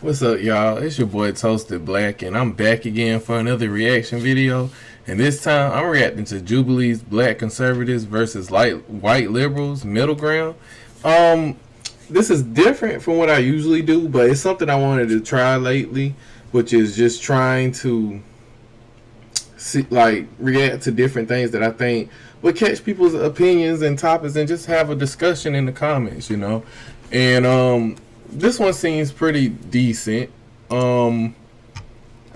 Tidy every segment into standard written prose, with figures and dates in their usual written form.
What's up, y'all? It's your boy Toasted Black, and I'm back again for another reaction video. And this time, I'm reacting to Jubilee's Black Conservatives versus White Liberals Middle Ground. Um, this is different from what I usually do, but it's something I wanted to try lately, which is just trying to see, react to different things that I think would catch people's opinions and topics, and just have a discussion in the comments, And this one seems pretty decent. I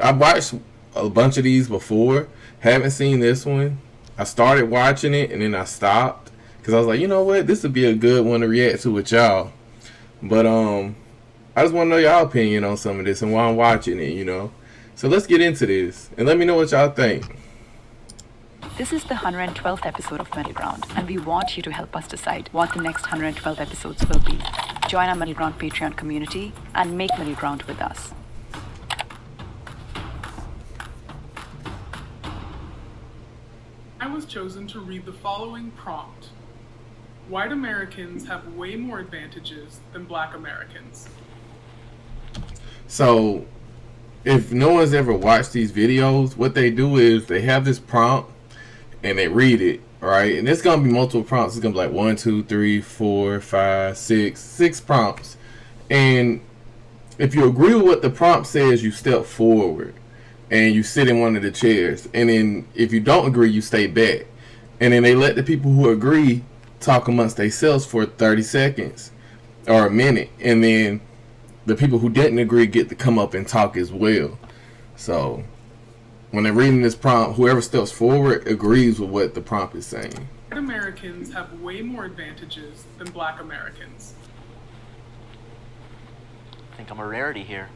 watched a bunch of these before. Haven't seen this one. I started watching it and then I stopped because I was like, you know what, this would be a good one to react to with y'all. But I just want to know y'all opinion on some of this and why I'm watching it. So let's get into this and let me know what y'all think. This is the 112th episode of Middle Ground, and we want you to help us decide what the next 112 episodes will be. Join our Middle Ground Patreon community and make Middle Ground with us. I was chosen to read the following prompt. White Americans have way more advantages than Black Americans. So, if no one's ever watched these videos, what they do is they have this prompt and they read it, right? And it's gonna be multiple prompts. It's gonna be like 1, 2, 3, 4, 5, 6 prompts. And if you agree with what the prompt says, you step forward and you sit in one of the chairs. And then if you don't agree, you stay back. And then they let the people who agree talk amongst themselves for 30 seconds or a minute. And then the people who didn't agree get to come up and talk as well. So when they're reading this prompt, whoever steps forward agrees with what the prompt is saying. White Americans have way more advantages than Black Americans. I think I'm a rarity here.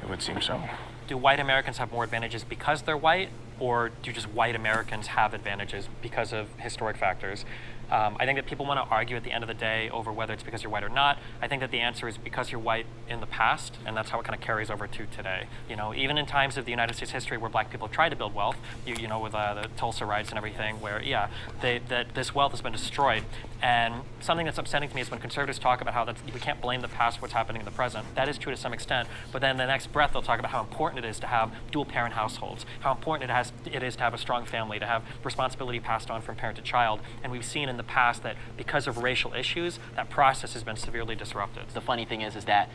It would seem so. Do white Americans have more advantages because they're white, or do just white Americans have advantages because of historic factors? I think that people want to argue at the end of the day over whether it's because you're white or not. I think that the answer is because you're white in the past, and that's how it kind of carries over to today. Even in times of the United States history where black people tried to build wealth, with the Tulsa riots and everything, where that this wealth has been destroyed. And something that's upsetting to me is when conservatives talk about how we can't blame the past for what's happening in the present. That is true to some extent, but then the next breath they'll talk about how important it is to have dual parent households, how important it is to have a strong family, to have responsibility passed on from parent to child. And we've seen in the past that because of racial issues, that process has been severely disrupted. The funny thing is that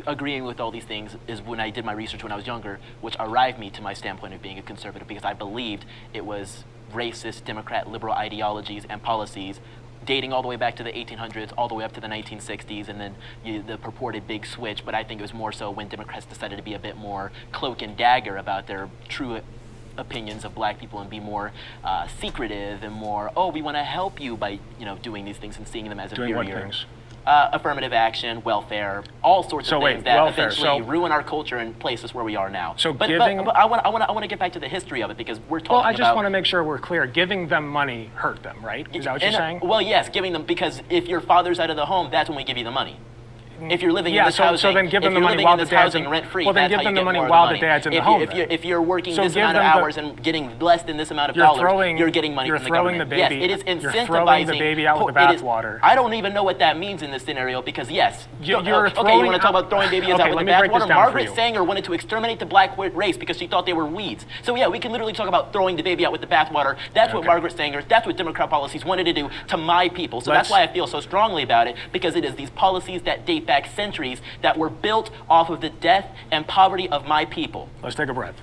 agreeing with all these things is when I did my research when I was younger, which arrived me to my standpoint of being a conservative, because I believed it was racist, Democrat, liberal ideologies and policies dating all the way back to the 1800s, all the way up to the 1960s, and then the purported big switch. But I think it was more so when Democrats decided to be a bit more cloak and dagger about their true opinions of black people and be more secretive and more, we want to help you by doing these things and seeing them as inferior. Doing what things? Affirmative action, welfare, all sorts of things that welfare. eventually ruin our culture and place us where we are now. So but I want to get back to the history of it, because we're talking about... Well, I just want to make sure we're clear. Giving them money hurt them, right? Is that what you're saying? Well, yes, giving them, because if your father's out of the home, that's when we give you the money. If you're living in this housing, so then give them the money while the dad's rent-free, well, then give them the money while the dad's in the home. If you're working this amount of hours and getting less than this amount of dollars, you're getting money from the government. Yes, it is incentivizing. You're throwing the baby out with the bathwater. I don't even know what that means in this scenario, because yes, you want to talk about throwing babies out with the bathwater? Margaret Sanger wanted to exterminate the black race because she thought they were weeds. So yeah, we can literally talk about throwing the baby out with the bathwater. That's what Margaret Sanger, that's what Democrat policies wanted to do to my people. So that's why I feel so strongly about it, because it is these policies that date back centuries that were built off of the death and poverty of my people. Let's take a breath.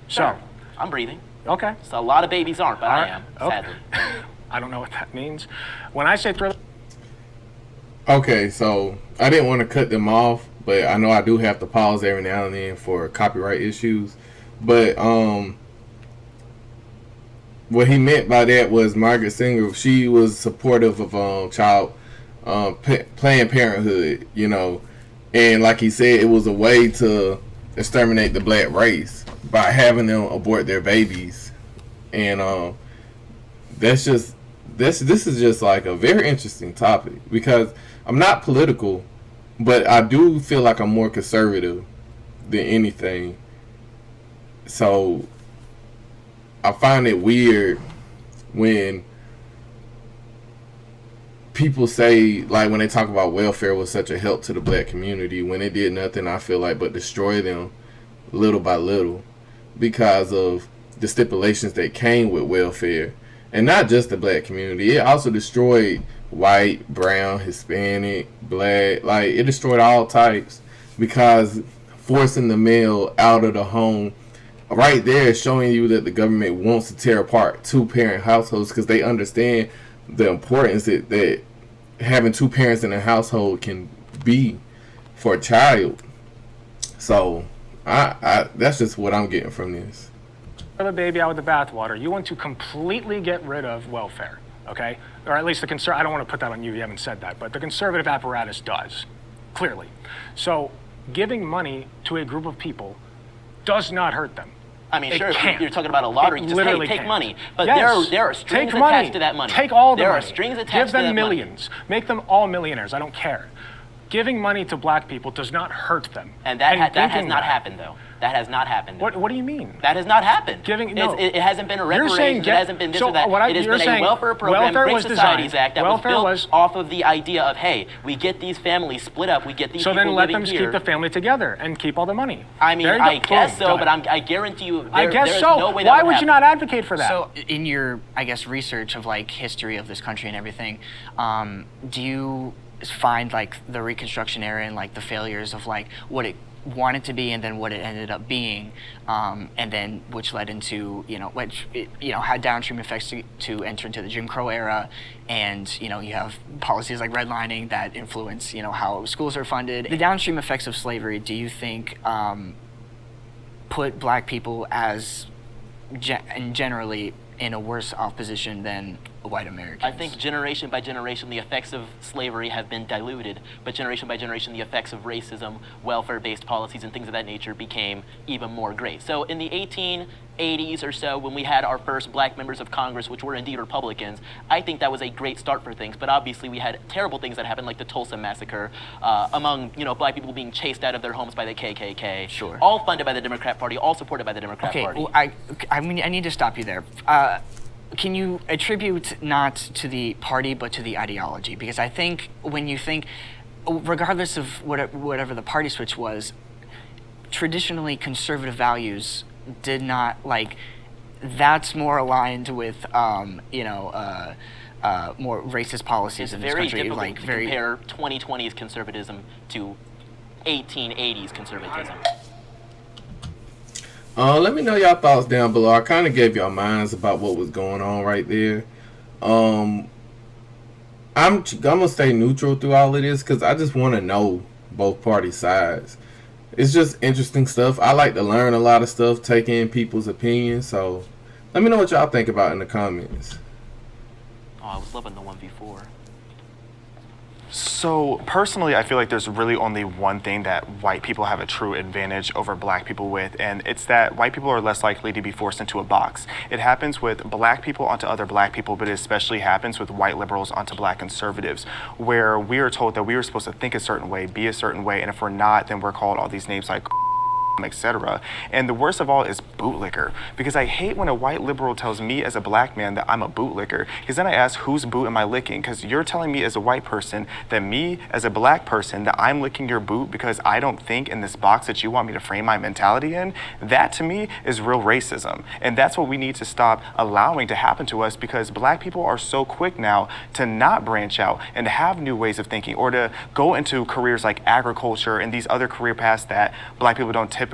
Sure. I'm breathing. Okay. So a lot of babies aren't, but I am, sadly. I don't know what that means. When I say thriller... Okay, so I didn't want to cut them off, but I know I do have to pause every now and then for copyright issues. But what he meant by that was Margaret Sanger, she was supportive of Planned Parenthood, and like he said, it was a way to exterminate the black race by having them abort their babies. And this is just like a very interesting topic, because I'm not political, but I do feel like I'm more conservative than anything. So I find it weird when people say, like, when they talk about welfare was such a help to the black community, when it did nothing, I feel like, but destroy them little by little because of the stipulations that came with welfare. And not just the black community, it also destroyed white, brown, Hispanic, black, like, it destroyed all types because forcing the male out of the home right there is showing you that the government wants to tear apart two-parent households because they understand the importance that having two parents in a household can be for a child. So I that's just what I'm getting from this. The baby out with the bathwater. You want to completely get rid of welfare, okay? Or at least I don't want to put that on you, you haven't said that, but the conservative apparatus does, clearly. So giving money to a group of people does not hurt them. I mean, It sure, can't. if you're talking about a lottery, It just literally take can't. money. But Yes. there are strings Take money. attached to that money. Take all the there money. are strings attached Give to them that millions. Make them all millionaires. I don't care. Giving money to black people does not hurt them. money. And that has thinking not that- happened, though. That has not happened. What do you mean? That has not happened. No. It hasn't been a You're saying reparations. It hasn't been this so or that. what It has you're been saying, a welfare program, welfare Great was Societies designed. Act that Welfare was built was- off of the idea of, hey, we get these families split up, we get these So people then let living them here. keep the family together and keep all the money. I mean, There you go. I guess Boom, so, done. but I guarantee you, I guess there's so. no way that Why would would happen. you not advocate for that? So, in your, I guess, research of like history of this country and everything, do you find like the Reconstruction era and like the failures of like what it wanted to be and then what it ended up being, and then which led into had downstream effects to enter into the Jim Crow era, and you have policies like redlining that influence how schools are funded. The downstream effects of slavery, do you think put black people as generally in a worse off position than white Americans? I think generation by generation, the effects of slavery have been diluted, but generation by generation, the effects of racism, welfare-based policies, and things of that nature became even more great. So in the 1880s or so, when we had our first black members of Congress, which were indeed Republicans, I think that was a great start for things. But obviously, we had terrible things that happened, like the Tulsa Massacre, among black people being chased out of their homes by the KKK. Sure. All funded by the Democrat Party, all supported by the Democrat Okay, Party. well, I mean, I need to stop you there. Can you attribute not to the party but to the ideology? Because I think when you think, regardless of whatever the party switch was, traditionally conservative values did not that's more aligned with more racist policies It's in this very country. difficult to compare 2020's conservatism to 1880s conservatism. Let me know y'all thoughts down below. I kind of gave y'all minds about what was going on right there. I'm gonna stay neutral through all of this because I just want to know both party sides. It's just interesting stuff. I like to learn a lot of stuff, take in people's opinions. So let me know what y'all think about in the comments. Oh, I was loving the 1v4. So personally, I feel like there's really only one thing that white people have a true advantage over black people with, and it's that white people are less likely to be forced into a box. It happens with black people onto other black people, but it especially happens with white liberals onto black conservatives, where we are told that we are supposed to think a certain way, be a certain way, and if we're not, then we're called all these names like etc. And the worst of all is bootlicker, because I hate when a white liberal tells me as a black man that I'm a bootlicker, because then I ask, whose boot am I licking? Because you're telling me as a white person that me as a black person that I'm licking your boot because I don't think in this box that you want me to frame my mentality in. That to me is real racism, and that's what we need to stop allowing to happen to us, because black people are so quick now to not branch out and to have new ways of thinking, or to go into careers like agriculture and these other career paths that black people don't typically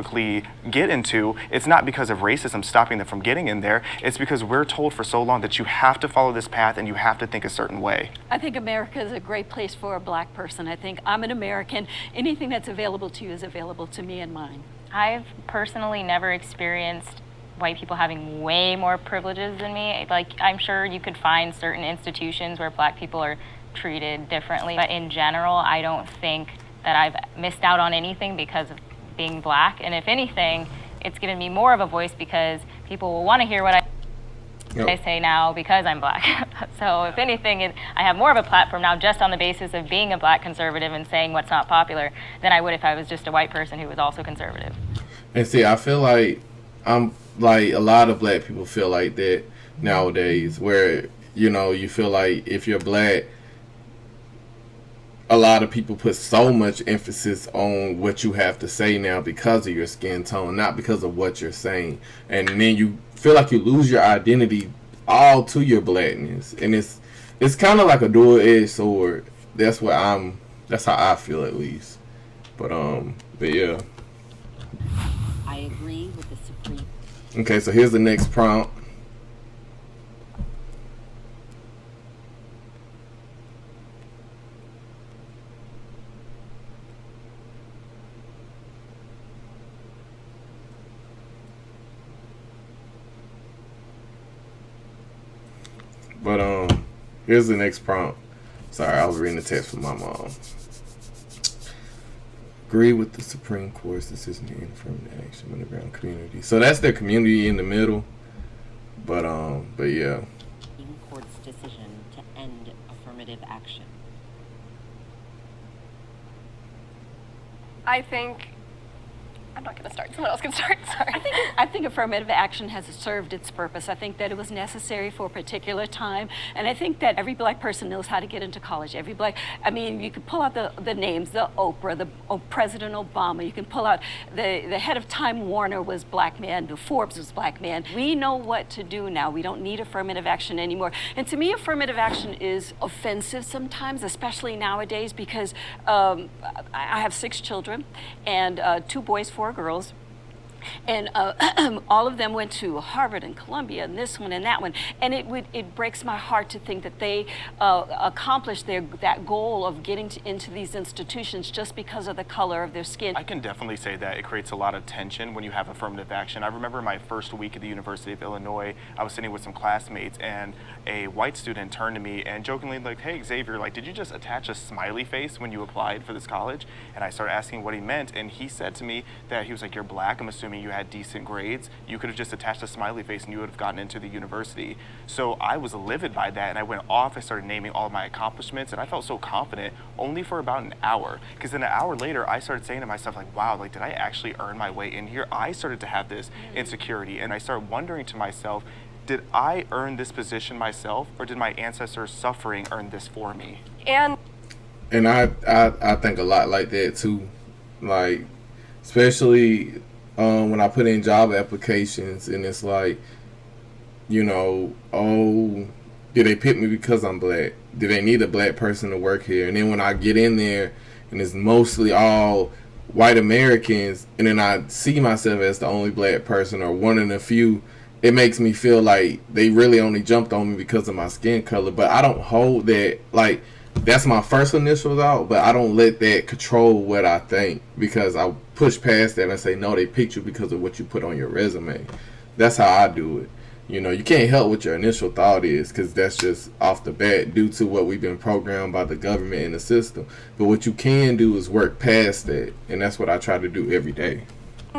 get into. It's not because of racism stopping them from getting in there. It's because we're told for so long that you have to follow this path and you have to think a certain way. I think America is a great place for a black person. I think I'm an American. Anything that's available to you is available to me and mine. I've personally never experienced white people having way more privileges than me. I'm sure you could find certain institutions where black people are treated differently, but in general, I don't think that I've missed out on anything because of being black. And if anything, it's given me more of a voice because people will want to hear what I say now because I'm black. So if anything, I have more of a platform now just on the basis of being a black conservative and saying what's not popular than I would if I was just a white person who was also conservative. And see, I feel like a lot of black people feel like that nowadays, where you feel like if you're black, a lot of people put so much emphasis on what you have to say now because of your skin tone, not because of what you're saying. And then you feel like you lose your identity all to your blackness. And it's kind of like a dual-edged sword. That's how I feel, at least. But yeah. I agree with the Supreme. Okay, so here's the next prompt. But here's the next prompt. Sorry, I was reading the text from my mom. Agree with the Supreme Court's decision in affirmative action underground community. So that's their community in the middle. But yeah. Supreme Court's decision to end affirmative action. I think I'm not going to start. Someone else can start. Sorry. I think affirmative action has served its purpose. I think that it was necessary for a particular time, and I think that every black person knows how to get into college. I mean, you could pull out the names, the Oprah, President Obama. You can pull out the head of Time Warner was black man, the Forbes was black man. We know what to do now. We don't need affirmative action anymore. And to me, affirmative action is offensive sometimes, especially nowadays, because I have 6 children and 2 boys, 4 girls, and all of them went to Harvard and Columbia and this one and that one, and it breaks my heart to think that they accomplished that goal of getting into these institutions just because of the color of their skin. I can definitely say that it creates a lot of tension when you have affirmative action. I remember my first week at the University of Illinois, I was sitting with some classmates, and a white student turned to me and jokingly like, "Hey Xavier, like, did you just attach a smiley face when you applied for this college?" And I started asking what he meant, and he said to me that he was like, "You're black, I'm assuming you had decent grades. You could have just attached a smiley face and you would have gotten into the university." So I was livid by that, and I went off. I started naming all of my accomplishments, and I felt so confident only for about an hour, because then an hour later I started saying to myself, like, wow, like, did I actually earn my way in here? I started to have this insecurity, and I started wondering to myself, did I earn this position myself, or did my ancestors' suffering earn this for me? And I think a lot like that too, like, especially when I put in job applications, and it's like, you know, oh, did they pick me because I'm black? Do they need a black person to work here? And then when I get in there and it's mostly all white Americans, and then I see myself as the only black person or one in a few, it makes me feel like they really only jumped on me because of my skin color. But I don't hold that, like, that's my first initial thought, but I don't let that control what I think, because I push past that and say, no, they picked you because of what you put on your resume. That's how I do it. You know, you can't help what your initial thought is, because that's just off the bat due to what we've been programmed by the government and the system. But what you can do is work past that, and that's what I try to do every day.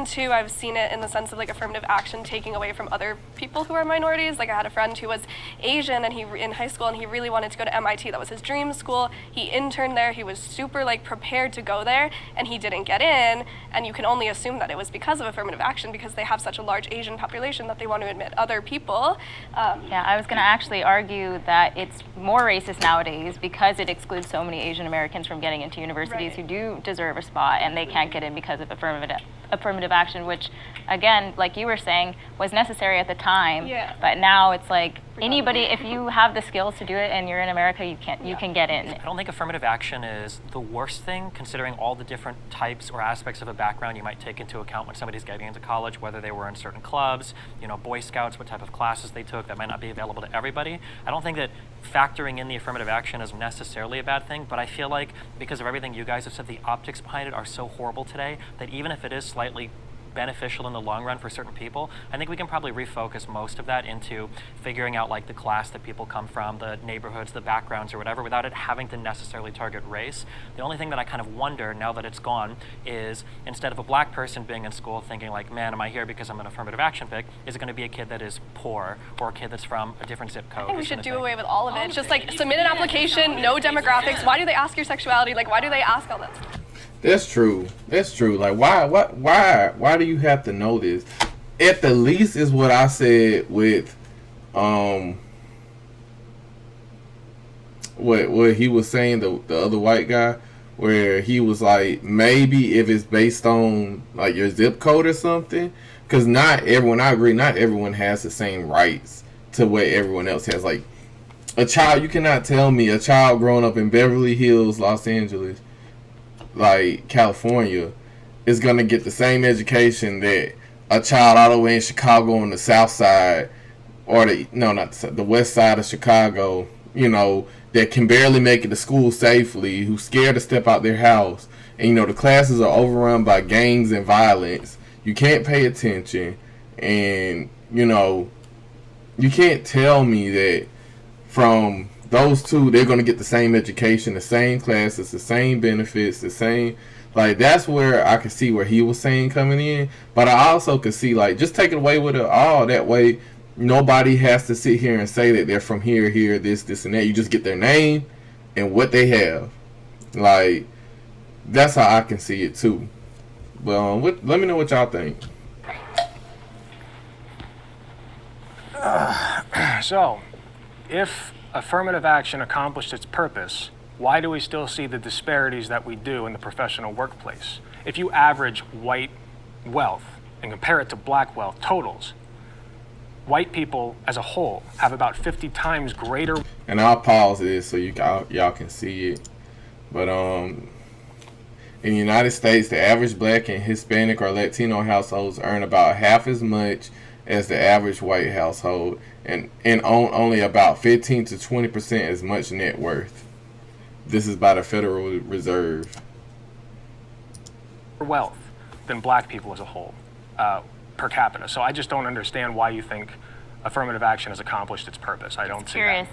too, I've seen it in the sense of like affirmative action taking away from other people who are minorities. Like I had a friend who was Asian and he in high school and he really wanted to go to MIT. That was his dream school. He interned there. He was super like prepared to go there and he didn't get in. And you can only assume that it was because of affirmative action because they have such a large Asian population that they want to admit other people. Yeah, I was going to actually argue that it's more racist nowadays because it excludes so many Asian Americans from getting into universities who do deserve a spot and they can't get in because of affirmative action, which again, like you were saying, was necessary at the time. Yeah. But now it's like anybody, if you have the skills to do it and you're in America, you can get in. I don't think affirmative action is the worst thing, considering all the different types or aspects of a background you might take into account when somebody's getting into college, whether they were in certain clubs, you know, Boy Scouts, what type of classes they took, that might not be available to everybody. I don't think that factoring in the affirmative action is necessarily a bad thing, but I feel like because of everything you guys have said, the optics behind it are so horrible today that even if it is slightly beneficial in the long run for certain people, I think we can probably refocus most of that into figuring out like the class that people come from, the neighborhoods, the backgrounds or whatever, without it having to necessarily target race. The only thing that I kind of wonder now that it's gone is instead of a black person being in school thinking like, man, am I here because I'm an affirmative action pick, is it going to be a kid that is poor or a kid that's from a different zip code? I think we should do away with all of it. Just like submit an application, no demographics. Why do they ask your sexuality? Like why do they ask all that stuff? That's true. That's true. Like, why do you have to know this? At the least is what I said with, what he was saying, the other white guy, where he was like, maybe if it's based on like your zip code or something, because not everyone, I agree, not everyone has the same rights to what everyone else has. Like a child, you cannot tell me a child growing up in Beverly Hills, Los Angeles, like California, is gonna get the same education that a child all the way in Chicago on the south side, or the west side of Chicago, you know, that can barely make it to school safely, who's scared to step out their house, and you know the classes are overrun by gangs and violence. You can't pay attention, and you know, you can't tell me that from those two they're gonna get the same education, the same classes, the same benefits, the same. Like, that's where I could see where he was saying coming in, but I also could see, like, just take it away with it all. That way, nobody has to sit here and say that they're from here, this, and that. You just get their name and what they have. Like, that's how I can see it, too. But let me know what y'all think. So, if affirmative action accomplished its purpose, why do we still see the disparities that we do in the professional workplace? If you average white wealth and compare it to black wealth totals, white people as a whole have about 50 times greater. And I'll pause this so y'all can see it. But in the United States, the average black and Hispanic or Latino households earn about half as much as the average white household, and own only about 15 to 20% as much net worth. This is by the Federal Reserve. Wealth than black people as a whole, per capita. So I just don't understand why you think affirmative action has accomplished its purpose. I don't see Curious,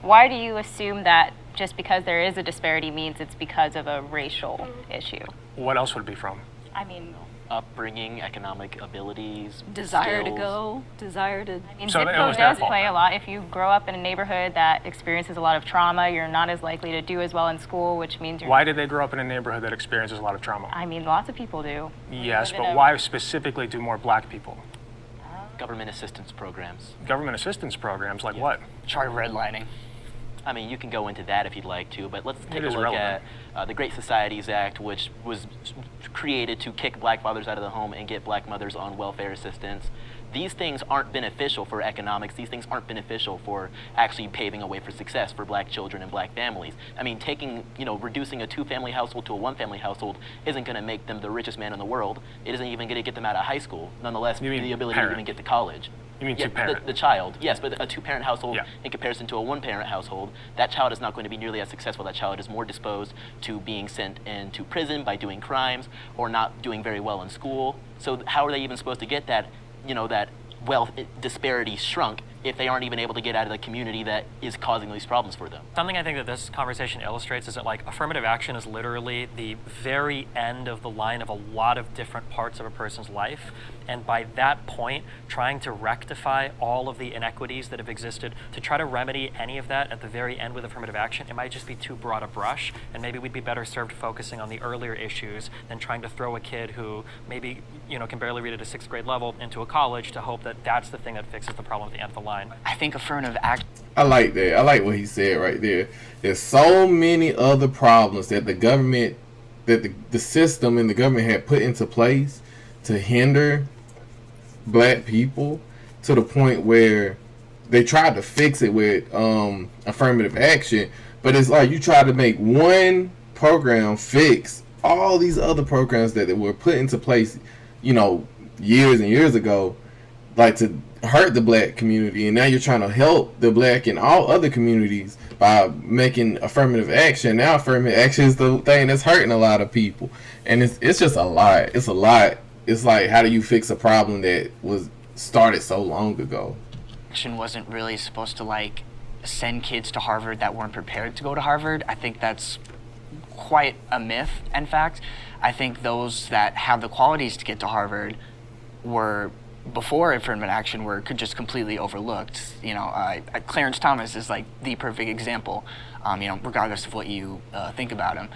why do you assume that just because there is a disparity means it's because of a racial issue? What else would it be from? I mean, upbringing, economic abilities, desire skills. to go, desire to. I mean, So zip it code was their does fault. play a lot. If you grow up in a neighborhood that experiences a lot of trauma, you're not as likely to do as well in school, which means you're. Why did they grow up in a neighborhood that experiences a lot of trauma? I mean, lots of people do. Yes, live in but a- why specifically do more black people? Government assistance programs. Government assistance programs, like what? Try redlining. I mean, you can go into that if you'd like to, but let's take a is look relevant. at the Great Societies Act, which was created to kick black fathers out of the home and get black mothers on welfare assistance. These things aren't beneficial for economics. These things aren't beneficial for actually paving a way for success for black children and black families. I mean, reducing a two-family household to a one-family household isn't going to make them the richest man in the world. It isn't even going to get them out of high school. Nonetheless, You mean the ability parent. to even get to college. You mean Yeah, two-parent? the child, yes, but a two-parent household Yeah. in comparison to a one-parent household, that child is not going to be nearly as successful. That child is more disposed to being sent into prison by doing crimes or not doing very well in school. So how are they even supposed to get that, that wealth disparity shrunk if they aren't even able to get out of the community that is causing these problems for them? Something I think that this conversation illustrates is that, like, affirmative action is literally the very end of the line of a lot of different parts of a person's life. And by that point, trying to rectify all of the inequities that have existed, to try to remedy any of that at the very end with affirmative action, it might just be too broad a brush. And maybe we'd be better served focusing on the earlier issues than trying to throw a kid who maybe, can barely read at a 6th grade level into a college to hope that that's the thing that fixes the problem at the end of the line. I think affirmative action. I like that. I like what he said right there. There's so many other problems that the government, that the system and the government had put into place to hinder black people, to the point where they tried to fix it with affirmative action. But it's like you try to make one program fix all these other programs that were put into place, years and years ago, like to hurt the black community, and now you're trying to help the black and all other communities by making affirmative action. Now affirmative action is the thing that's hurting a lot of people, and it's just a lot. It's a lot. It's like, how do you fix a problem that was started so long ago? Action wasn't really supposed to send kids to Harvard that weren't prepared to go to Harvard. I think that's quite a myth. In fact, I think those that have the qualities to get to Harvard were, before affirmative action, were just completely overlooked. Clarence Thomas is the perfect example. Regardless of what you think about him,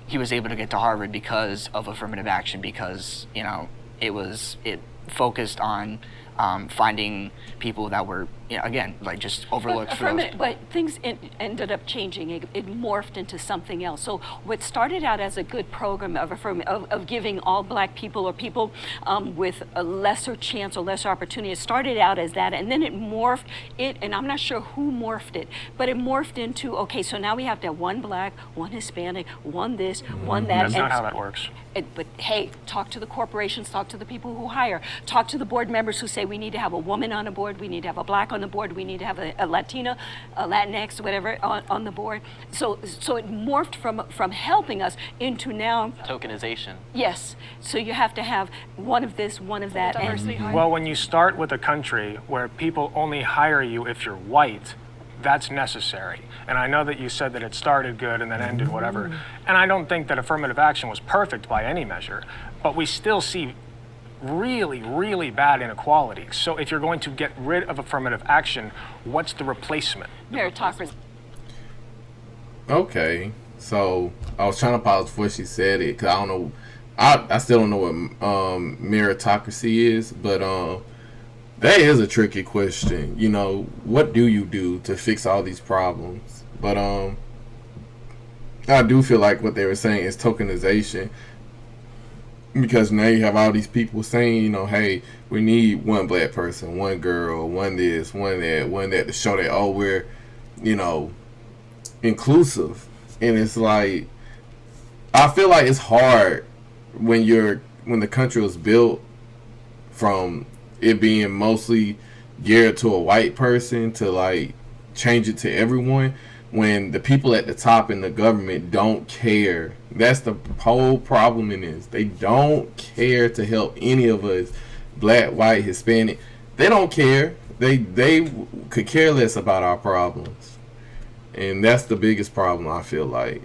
he was able to get to Harvard because of affirmative action, because it focused on finding people that were again, like just overlooked for those. But things ended up changing. It morphed into something else. So what started out as a good program of giving all black people or people with a lesser chance or lesser opportunity, it started out as that, and then it morphed and I'm not sure who morphed it, but it morphed into, okay, so now we have to have one black, one Hispanic, one this, one that. That's not how that works. But hey, talk to the corporations, talk to the people who hire, talk to the board members who say we need to have a woman on the board, we need to have a black on the board, we need to have a Latina, a Latinx, whatever on the board. So it morphed from helping us into now Tokenization. Yes. So you have to have one of this, one of that. Diversity hire. Well, when you start with a country where people only hire you if you're white, that's necessary. And I know that you said that it started good and then ended whatever. And I don't think that affirmative action was perfect by any measure, but we still see really, really bad inequality. So if you're going to get rid of affirmative action, what's the replacement? Meritocracy. Okay, so I was trying to pause before she said it because I don't know. I still don't know what meritocracy is, but that is a tricky question. You know, what do you do to fix all these problems? But I do feel like what they were saying is tokenization, because now you have all these people saying, you know, hey, we need one black person, one girl, one this, one that to show that, oh, we're, you know, inclusive. And it's like, I feel like it's hard when the country was built from it being mostly geared to a white person to like change it to everyone, when the people at the top in the government don't care. That's the whole problem in this. They don't care to help any of us, black, white, Hispanic. They don't care. They could care less about our problems. And that's the biggest problem, I feel like.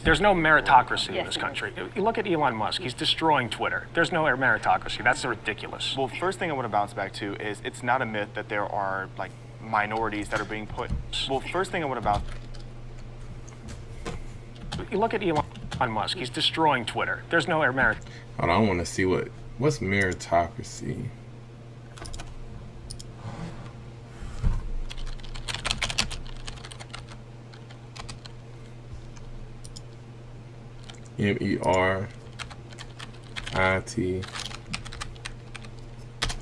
There's no meritocracy in this country. You look at Elon Musk, he's destroying Twitter. There's no meritocracy. That's ridiculous. Well, first thing I want to bounce back to is it's not a myth that there are like minorities that are being put. Well, first thing I want to bounce. You look at Elon Musk, he's destroying Twitter. There's no merit. Hold on, I want to see what's meritocracy. MERIT.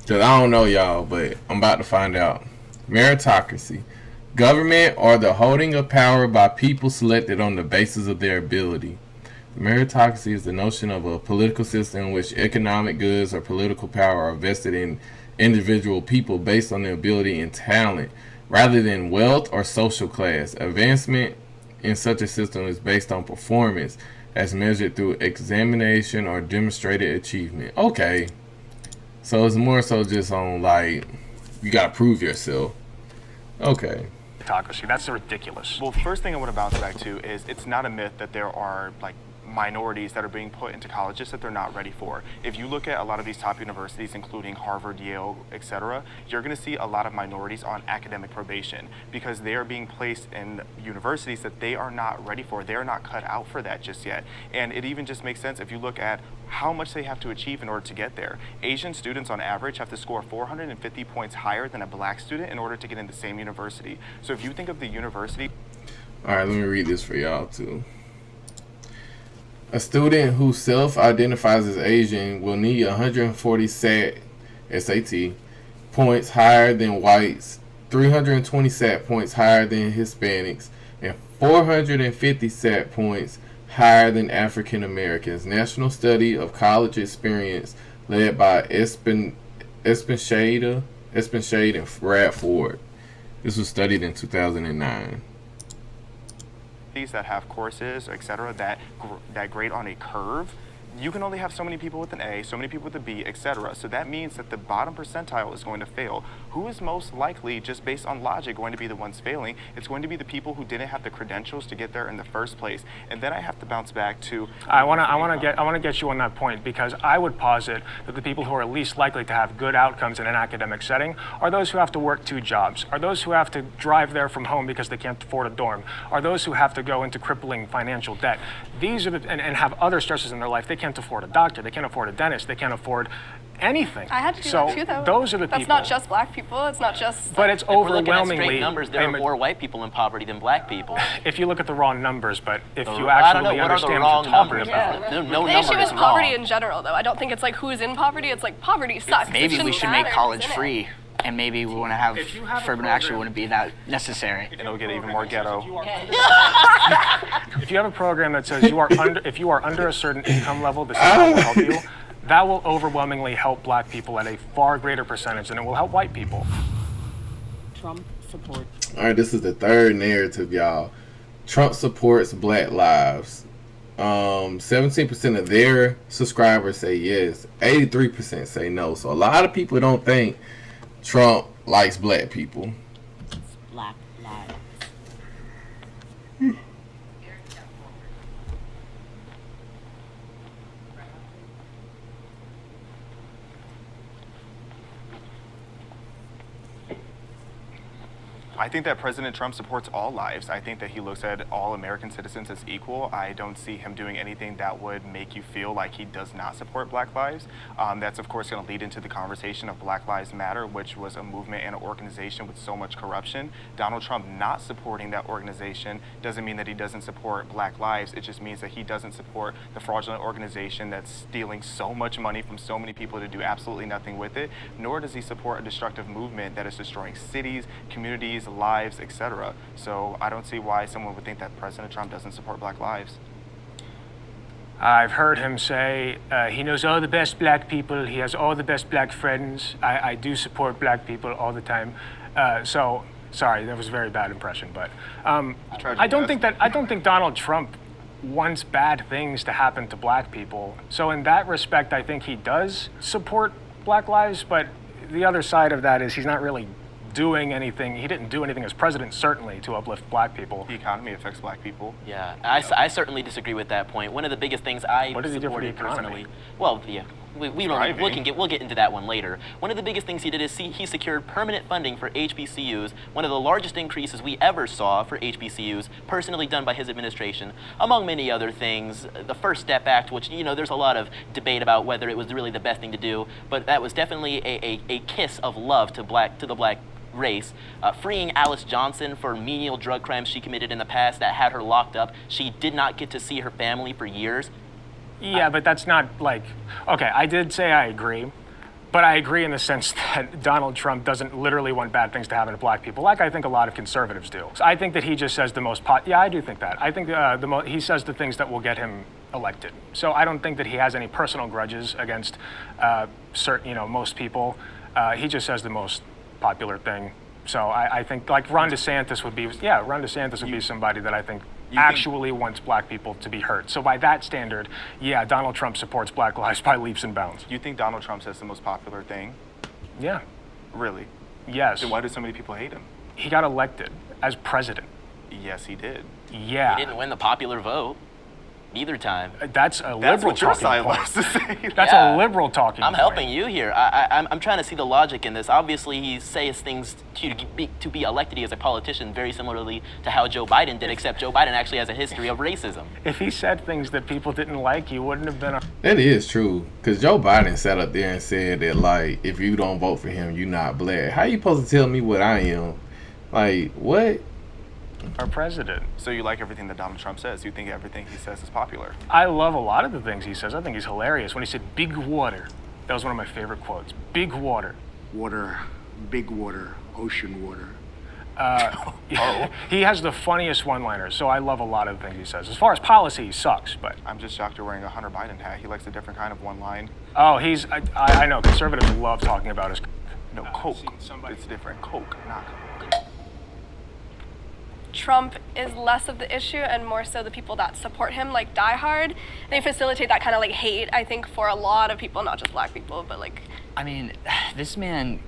Cause I don't know y'all, but I'm about to find out. Meritocracy. Government or the holding of power by people selected on the basis of their ability. Meritocracy is the notion of a political system in which economic goods or political power are vested in individual people based on their ability and talent, rather than wealth or social class. Advancement in such a system is based on performance, as measured through examination or demonstrated achievement. Okay. So it's more so just on like, you gotta prove yourself. Okay. Meritocracy, that's ridiculous. Well, first thing I want to bounce back to is it's not a myth that there are like minorities that are being put into colleges that they're not ready for. If you look at a lot of these top universities, including Harvard, Yale, etc., you're going to see a lot of minorities on academic probation because they are being placed in universities that they are not ready for. They are not cut out for that just yet. And it even just makes sense if you look at how much they have to achieve in order to get there. Asian students on average have to score 450 points higher than a black student in order to get in the same university. So if you think of the university... All right, let me read this for y'all too. A student who self-identifies as Asian will need 140 SAT points higher than whites, 320 SAT points higher than Hispanics, and 450 SAT points higher than African Americans. National Study of College Experience led by Espenshade and Radford. This was studied in 2009. That have courses, etc., that grade on a curve, you can only have so many people with an A, so many people with a B, etc. So that means that the bottom percentile is going to fail. Who is most likely, just based on logic, going to be the ones failing? It's going to be the people who didn't have the credentials to get there in the first place. And then I have to bounce back to. I want to get you on that point, because I would posit that the people who are least likely to have good outcomes in an academic setting are those who have to work 2 jobs, are those who have to drive there from home because they can't afford a dorm, are those who have to go into crippling financial debt. These are and have other stresses in their life. They can't can't afford a doctor, they can't afford a dentist, they can't afford anything. I had to do so that too, though. Those are the That's people. not just black people. It's not just. But it's If we're looking at overwhelmingly. straight numbers, there are more white people in poverty than black people. If you look at the raw numbers, but if you I don't know, actually what are the understand wrong what you're talking numbers? about. No The number issue is is poverty wrong. in general, though. I don't think it's like who's in poverty. It's like poverty sucks. Maybe It we shouldn't should make matter college who's in it. free, and maybe we want to have If you have a affirmative action program- wouldn't be that necessary. It'll get even more ghetto. If you have a program that says if you are under a certain income level, this is how it will help you, that will overwhelmingly help black people at a far greater percentage than it will help white people. Trump support. All right, this is the third narrative, y'all. Trump supports Black lives. 17% of their subscribers say yes. 83% say no. So a lot of people don't think Trump likes black people. Black lives. I think that President Trump supports all lives. I think that he looks at all American citizens as equal. I don't see him doing anything that would make you feel like he does not support Black lives. That's, of course, going to lead into the conversation of Black Lives Matter, which was a movement and an organization with so much corruption. Donald Trump not supporting that organization doesn't mean that he doesn't support Black lives. It just means that he doesn't support the fraudulent organization that's stealing so much money from so many people to do absolutely nothing with it, nor does he support a destructive movement that is destroying cities, communities, lives, etc. So I don't see why someone would think that President Trump doesn't support Black lives. I've heard him say he knows all the best black people. He has all the best black friends. I do support black people all the time. So sorry, that was a very bad impression. But I don't think Donald Trump wants bad things to happen to black people. So in that respect, I think he does support Black lives. But the other side of that is he's not really doing anything. He didn't do anything as president, certainly, to uplift black people. The economy affects black people. Yeah, I certainly disagree with that point. One of the biggest things I What does he do for the supported economy? personally, well, yeah, we'll get into that one later. One of the biggest things he did is he secured permanent funding for HBCUs, one of the largest increases we ever saw for HBCUs, personally done by his administration, among many other things. The First Step Act, which, you know, there's a lot of debate about whether it was really the best thing to do, but that was definitely a kiss of love to the black race. Freeing Alice Johnson for menial drug crimes she committed in the past that had her locked up. She did not get to see her family for years. Yeah, but that's not like, okay, I did say I agree, but I agree in the sense that Donald Trump doesn't literally want bad things to happen to black people, like I think a lot of conservatives do. So I think that he just says the most yeah, I do think that. I think he says the things that will get him elected. So I don't think that he has any personal grudges against most people. He just says the most popular thing. So I think like Ron DeSantis would be somebody that I think actually wants black people to be hurt. So by that standard, yeah, Donald Trump supports Black lives by leaps and bounds. You think Donald Trump says the most popular thing? Yeah. Really? Yes. Then why do so many people hate him? He got elected as president. Yes, he did. Yeah. He didn't win the popular vote either time. That's a liberal what your talking side point. wants to say. That's a liberal talking I'm point. helping you here. I'm trying to see the logic in this. Obviously, he says things to be elected as a politician very similarly to how Joe Biden did, except Joe Biden actually has a history of racism. If he said things that people didn't like, he wouldn't have been. That is true, because Joe Biden sat up there and said that, like, if you don't vote for him, you're not black. How you supposed to tell me what I am? Like, what? Our president. So you like everything that Donald Trump says? You think everything he says is popular? I love a lot of the things he says. I think he's hilarious. When he said big water, that was one of my favorite quotes. Big water. Water, big water, ocean water. He has the funniest one-liners, so I love a lot of the things he says. As far as policy, he sucks, but... I'm just shocked you're wearing a Hunter Biden hat. He likes a different kind of one line. Oh, I know, conservatives love talking about his... No, Coke. It's different. Coke, not Coke. Trump is less of the issue and more so the people that support him, like Die Hard. They facilitate that kind of like hate, I think, for a lot of people, not just black people, but like... I mean, this man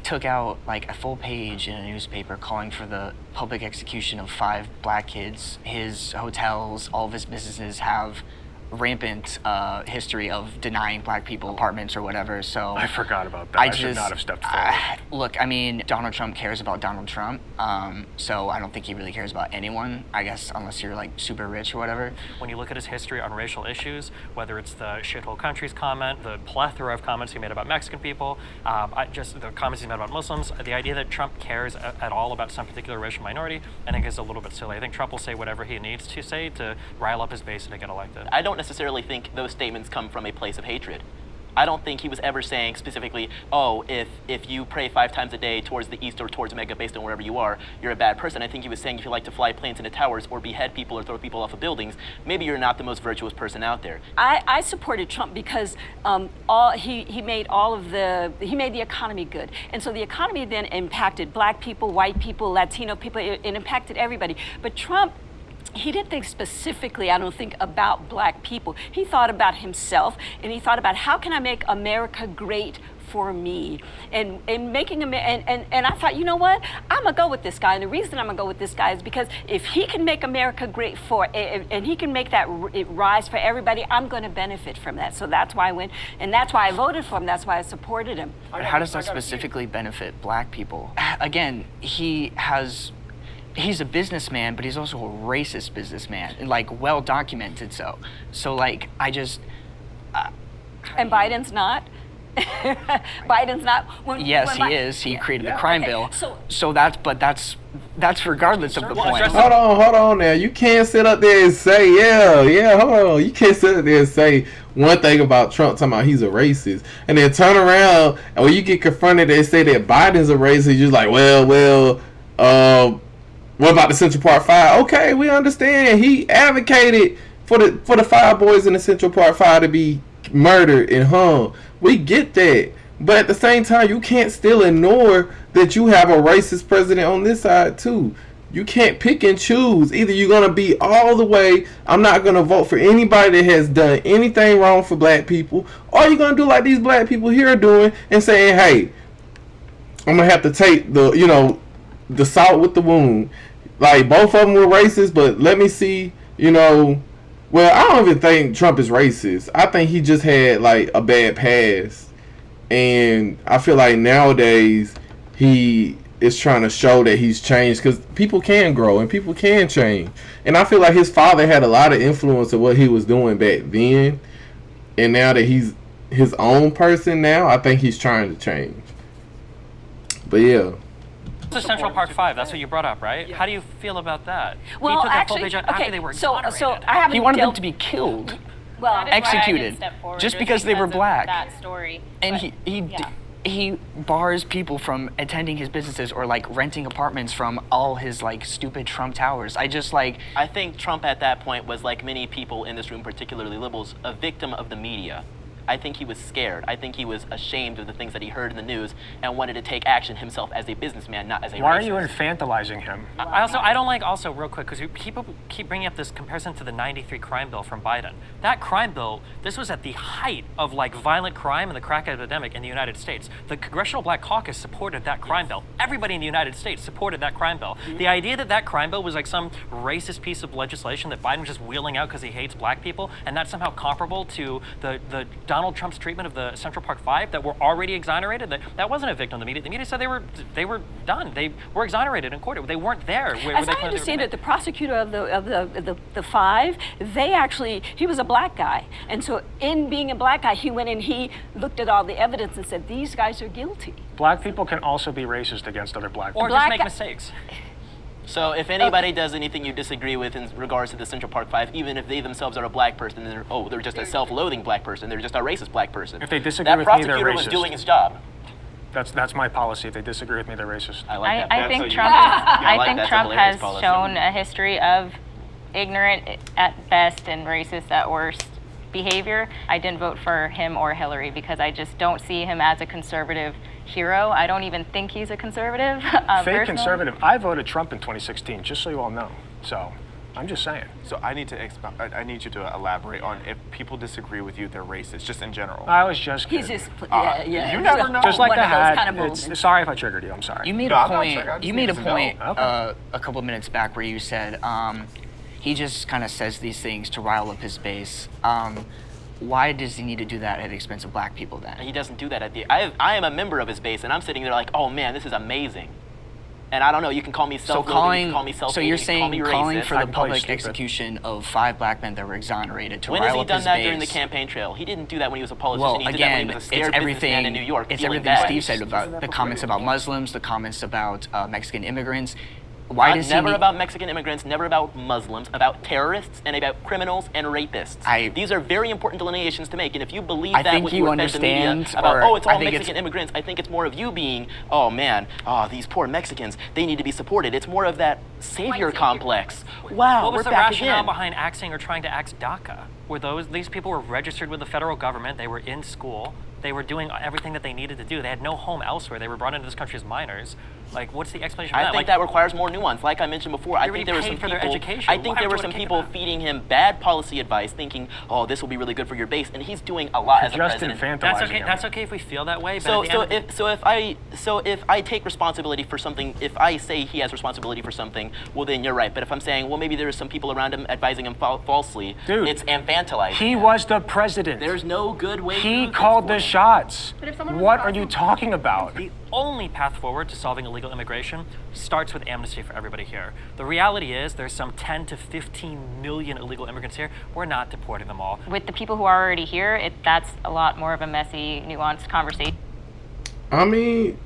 took out like a full page in a newspaper calling for the public execution of 5 black kids. His hotels, all of his businesses have rampant history of denying black people apartments or whatever. So I forgot about that. I should not have stepped forward. Look, I mean, Donald Trump cares about Donald Trump, so I don't think he really cares about anyone, I guess, unless you're like super rich or whatever. When you look at his history on racial issues, whether it's the shithole countries comment, the plethora of comments he made about Mexican people, just the comments he made about Muslims, the idea that Trump cares at all about some particular racial minority, I think is a little bit silly. I think Trump will say whatever he needs to say to rile up his base and to get elected. I don't necessarily think those statements come from a place of hatred. I don't think he was ever saying specifically, oh, if you pray 5 times a day towards the east or towards Mega based on wherever you are, you're a bad person. I think he was saying if you like to fly planes into towers or behead people or throw people off of buildings, maybe you're not the most virtuous person out there. I supported Trump because he made the economy good, and so the economy then impacted black people, white people, Latino people. It impacted everybody. But Trump, he didn't think specifically, I don't think, about black people. He thought about himself, and he thought about how can I make America great for me, and making and I thought, you know what, I'm gonna go with this guy, and the reason I'm gonna go with this guy is because if he can make America great and he can make that it rise for everybody, I'm gonna benefit from that. So that's why I went, and that's why I voted for him. That's why I supported him. How does that specifically benefit black people? Again, he's a businessman, but he's also a racist businessman, and like well documented. So like and Biden's not. Biden's not. Yes, he is. He created the crime bill. So that's regardless of the point. Hold on now. You can't sit up there and say, hold on. You can't sit up there and say one thing about Trump, talking about he's a racist, and then turn around and when you get confronted and say that Biden's a racist, you're like, well, what about the Central Park 5? Okay, we understand. He advocated for the 5 boys in the Central Park 5 to be murdered and hung. We get that. But at the same time, you can't still ignore that you have a racist president on this side too. You can't pick and choose. Either you're going to be all the way, I'm not going to vote for anybody that has done anything wrong for black people, or you're going to do like these black people here are doing and saying, hey, I'm going to have to take the salt with the wound. Like, both of them were racist, but let me see, well, I don't even think Trump is racist. I think he just had, like, a bad past. And I feel like nowadays he is trying to show that he's changed, because people can grow and people can change. And I feel like his father had a lot of influence of what he was doing back then. And now that he's his own person now, I think he's trying to change. But, yeah. The Central Park 5, that's what you brought up, right? Yeah. How do you feel about that? Well, he took actually, a full page after they were exonerated. So I haven't. He wanted them to be killed, executed, just because they were black. That story. And he bars people from attending his businesses or like renting apartments from all his like stupid Trump towers. I think Trump at that point was, like many people in this room, particularly liberals, a victim of the media. I think he was scared. I think he was ashamed of the things that he heard in the news and wanted to take action himself as a businessman, not as a racist. Why are you infantilizing him? I don't like, also real quick, because people keep bringing up this comparison to the '93 crime bill from Biden. That crime bill, this was at the height of like violent crime and the crack epidemic in the United States. The Congressional Black Caucus supported that crime bill. Everybody in the United States supported that crime bill. Mm-hmm. The idea that crime bill was like some racist piece of legislation that Biden was just wheeling out because he hates black people, and that's somehow comparable to the Donald Trump's treatment of the Central Park 5 that were already exonerated, that wasn't a victim of the media. The media said they were done. They were exonerated in court. They weren't there. As I understand it, the prosecutor of the 5, he was a black guy, and so in being a black guy, he went and he looked at all the evidence and said these guys are guilty. Black people can also be racist against other black people. Or just make mistakes. So if anybody does anything you disagree with in regards to the Central Park 5, even if they themselves are a black person, they're just a self-loathing black person, they're just a racist black person. If they disagree with me, they're racist. That prosecutor was doing his job. That's my policy. If they disagree with me, they're racist. I like that. I think Trump has shown a history of ignorant at best and racist at worst behavior. I didn't vote for him or Hillary because I just don't see him as a conservative hero. I don't even think he's a conservative. Fake conservative. I voted Trump in 2016, just so you all know. So I'm just saying. So I need you to elaborate on if people disagree with you, they're racist, just in general. I was just kidding. He's just, yeah. You never know. Just like the hat. Sorry if I triggered you. I'm sorry. You made a point. You made a point a couple of minutes back where you said he just kind of says these things to rile up his base. Why does he need to do that at the expense of black people then? He doesn't do that at the. I am a member of his base, and I'm sitting there like, oh man, this is amazing. And I don't know. You can call me self-loathing. You can call me self-hating. So you're you can call saying me calling racist. for the public execution of 5 black men that were exonerated to When has rile he up done his that base? during the campaign trail? He didn't do that when he was a politician. Well, he did again, that when he was a it's scared businessman in New York. It's feeling everything bad. Steve said about the comments about Muslims, the comments about Mexican immigrants. Why does never he about Mexican immigrants, never about Muslims, about terrorists and about criminals and rapists. These are very important delineations to make, and if you believe I that think when you you offend the media understand, about, or oh, it's I all think Mexican it's- immigrants, I think it's more of you being, oh man, these poor Mexicans, they need to be supported. It's more of that savior complex. Wow, What was we're the back rationale again. behind axing or trying to axe DACA? These people were registered with the federal government, they were in school, they were doing everything that they needed to do. They had no home elsewhere. They were brought into this country as minors. Like, what's the explanation for that? I think that requires more nuance. Like I mentioned before, I think there were some for their people. education. I think Why there were would some you kick people them feeding him bad policy advice, thinking, "Oh, this will be really good for your base," and he's doing a lot as a president. That's okay. That's okay if we feel that way. But So, at the end of if I take responsibility for something, if I say he has responsibility for something, well then you're right. But if I'm saying, well, maybe there are some people around him advising him falsely, it's infantilizing. He was the president. There's no good way. He called the shots. But if someone was What are you talking about? The only path forward to solving illegal immigration starts with amnesty for everybody here. The reality is there's some 10 to 15 million illegal immigrants here. We're not deporting them all. With the people who are already here, that's a lot more of a messy, nuanced conversation. I mean,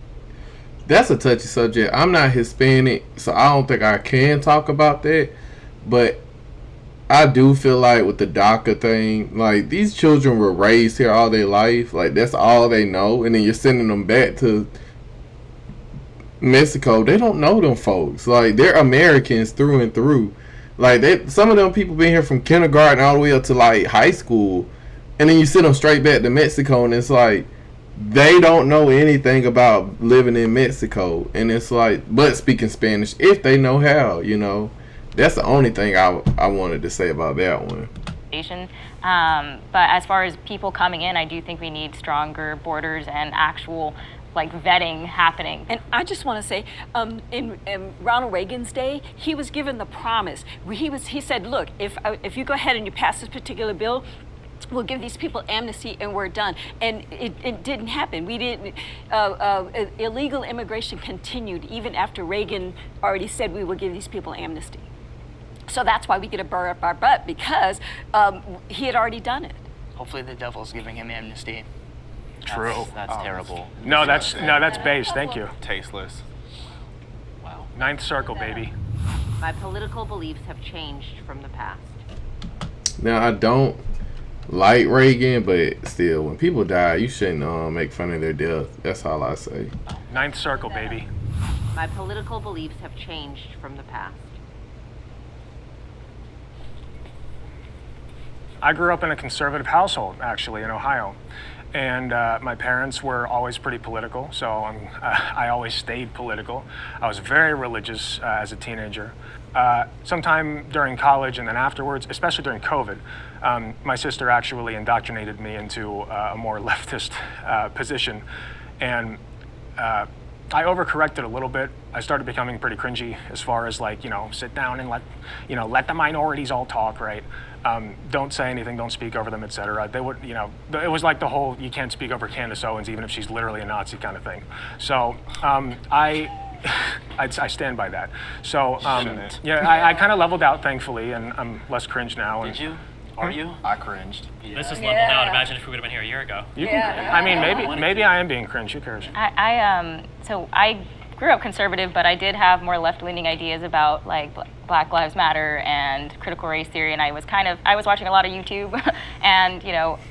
that's a touchy subject. I'm not Hispanic, so I don't think I can talk about that. But I do feel like with the DACA thing, like these children were raised here all their life. Like that's all they know. And then you're sending them back to Mexico. They don't know them folks. Like they're Americans through and through. Like some of them people been here from kindergarten all the way up to like high school. And then you send them straight back to Mexico and it's like they don't know anything about living in Mexico. And it's like, but speaking Spanish if they know how, you know. That's the only thing I wanted to say about that one. But as far as people coming in, I do think we need stronger borders and actual vetting happening. And I just want to say, in Ronald Reagan's day, he was given the promise. He said, look, if you go ahead and you pass this particular bill, we'll give these people amnesty and we're done. And it didn't happen. We didn't. Illegal immigration continued even after Reagan already said we will give these people amnesty. So that's why we get a burr up our butt, because he had already done it. Hopefully the devil's giving him amnesty. True. That's terrible. No, that's base. Thank you. Tasteless. Wow. Ninth circle, baby. My political beliefs have changed from the past. Now I don't like Reagan, but still, when people die, you shouldn't make fun of their death. That's all I say. Ninth circle, baby. My political beliefs have changed from the past. I grew up in a conservative household, actually, in Ohio. And my parents were always pretty political, so I always stayed political. I was very religious as a teenager. Sometime during college and then afterwards, especially during COVID, my sister actually indoctrinated me into a more leftist position. And I overcorrected a little bit. I started becoming pretty cringy as far as sit down and let the minorities all talk, right? Don't say anything, don't speak over them, etc. They would, it was like the whole you can't speak over Candace Owens even if she's literally a Nazi kind of thing. So I stand by that. So yeah, I kind of leveled out thankfully, and I'm less cringe now. Did you? Are you? I cringed. This is leveled out. Imagine if we would have been here a year ago. I mean, maybe I am being cringe. Who cares? So I grew up conservative, but I did have more left-leaning ideas about Black Lives Matter and critical race theory, and I was watching a lot of YouTube, and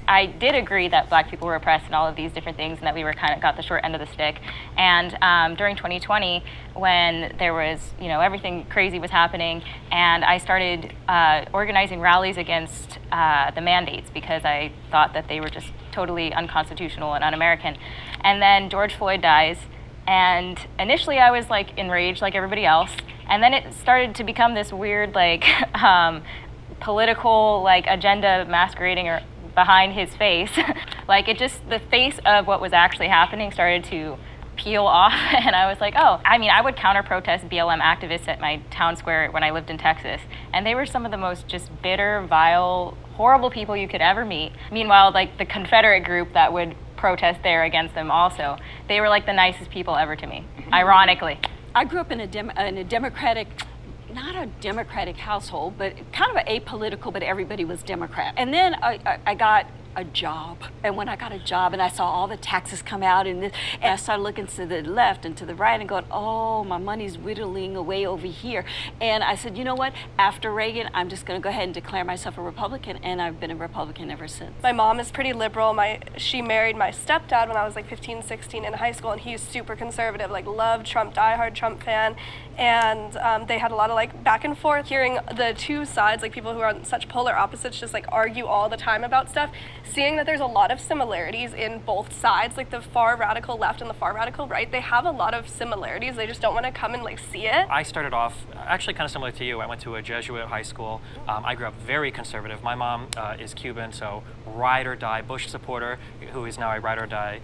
I did agree that Black people were oppressed and all of these different things, and that we were kind of got the short end of the stick. And during 2020, when there was everything crazy was happening, and I started organizing rallies against the mandates because I thought that they were just totally unconstitutional and un-American. And then George Floyd dies. And initially I was enraged like everybody else. And then it started to become this weird political agenda masquerading behind his face. The face of what was actually happening started to peel off. And I was like, oh, I mean, I would counter-protest BLM activists at my town square when I lived in Texas. And they were some of the most just bitter, vile, horrible people you could ever meet. Meanwhile, like the Confederate group that would protest there against them also, they were like the nicest people ever to me, ironically. I grew up in a Democratic, not a Democratic household, but kind of apolitical, but everybody was Democrat. And then I got a job. And when I got a job and I saw all the taxes come out and I started looking to the left and to the right and going, oh, my money's whittling away over here. And I said, you know what? After Reagan, I'm just going to go ahead and declare myself a Republican, and I've been a Republican ever since. My mom is pretty liberal. She married my stepdad when I was like 15, 16 in high school, and he's super conservative, like loved Trump, diehard Trump fan. And they had a lot of like back and forth, hearing the two sides, like people who are on such polar opposites just like argue all the time about stuff, seeing that there's a lot of similarities in both sides, like the far radical left and the far radical right, they have a lot of similarities. They just don't want to come and like see it. I started off actually kind of similar to you. I went to a Jesuit high school. I grew up very conservative. My mom is Cuban, so ride or die Bush supporter, who is now a ride or die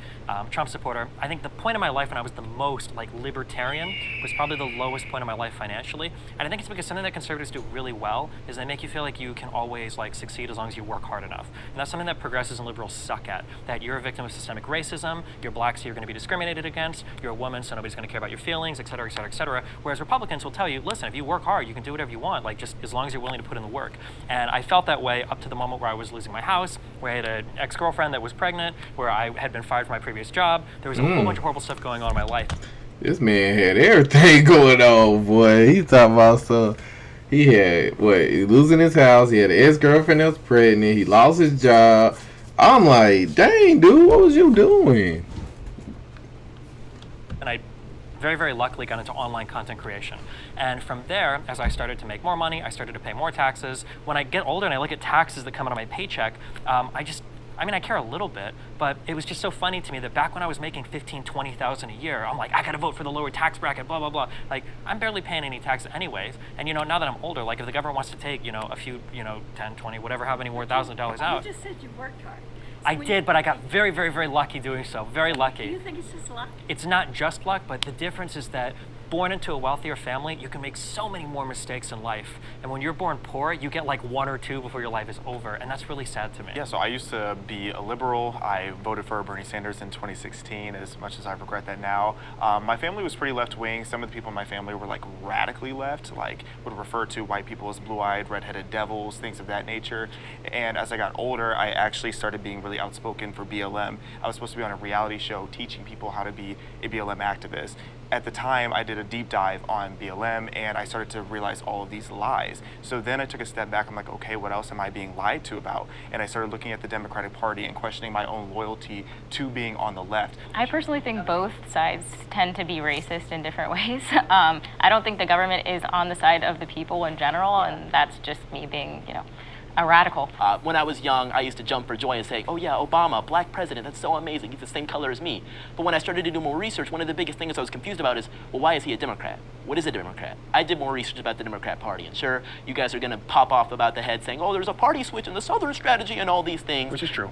Trump supporter. I think the point in my life when I was the most like libertarian was probably the lowest point in my life financially. And I think it's because something that conservatives do really well is they make you feel like you can always like succeed as long as you work hard enough. And that's something that progressives and liberals suck at. That you're a victim of systemic racism, you're black so you're going to be discriminated against, you're a woman so nobody's going to care about your feelings, et cetera, et cetera, et cetera. Whereas Republicans will tell you, listen, if you work hard, you can do whatever you want, like just as long as you're willing to put in the work. And I felt that way up to the moment where I was losing my house, where I had an ex-girlfriend that was pregnant, where I had been fired from my previous job. There was a whole bunch of horrible stuff going on in my life. This man had everything going on, boy. He talking about some. He had losing his house. He had an ex-girlfriend that was pregnant. He lost his job. I'm like, dang, dude, what was you doing? And I very, very luckily got into online content creation. And from there, as I started to make more money, I started to pay more taxes. When I get older and I look at taxes that come out of my paycheck, I care a little bit, but it was just so funny to me that back when I was making $15,000, $20,000 a year, I'm like, I gotta vote for the lower tax bracket, blah, blah, blah. Like, I'm barely paying any taxes anyways. And now that I'm older, like if the government wants to take, a few, 10, 20, whatever, how many more $1,000 out. You just said you worked hard. I did, but I got very, very, very lucky doing so. Very lucky. Do you think it's just luck? It's not just luck, but the difference is that born into a wealthier family, you can make so many more mistakes in life. And when you're born poor, you get like one or two before your life is over. And that's really sad to me. Yeah, so I used to be a liberal. I voted for Bernie Sanders in 2016, as much as I regret that now. My family was pretty left-wing. Some of the people in my family were like radically left, like would refer to white people as blue-eyed, red-headed devils, things of that nature. And as I got older, I actually started being really outspoken for BLM. I was supposed to be on a reality show teaching people how to be a BLM activist. At the time, I did a deep dive on BLM, and I started to realize all of these lies. So then I took a step back. I'm like, okay, what else am I being lied to about? And I started looking at the Democratic Party and questioning my own loyalty to being on the left. I personally think both sides tend to be racist in different ways. I don't think the government is on the side of the people in general, and that's just me being, a radical. When I was young, I used to jump for joy and say, oh yeah, Obama, black president, that's so amazing. He's the same color as me. But when I started to do more research, one of the biggest things I was confused about is, well, why is he a Democrat? What is a Democrat? I did more research about the Democrat Party, and sure, you guys are gonna pop off about the head saying, oh, there's a party switch in the Southern strategy and all these things. Which is true.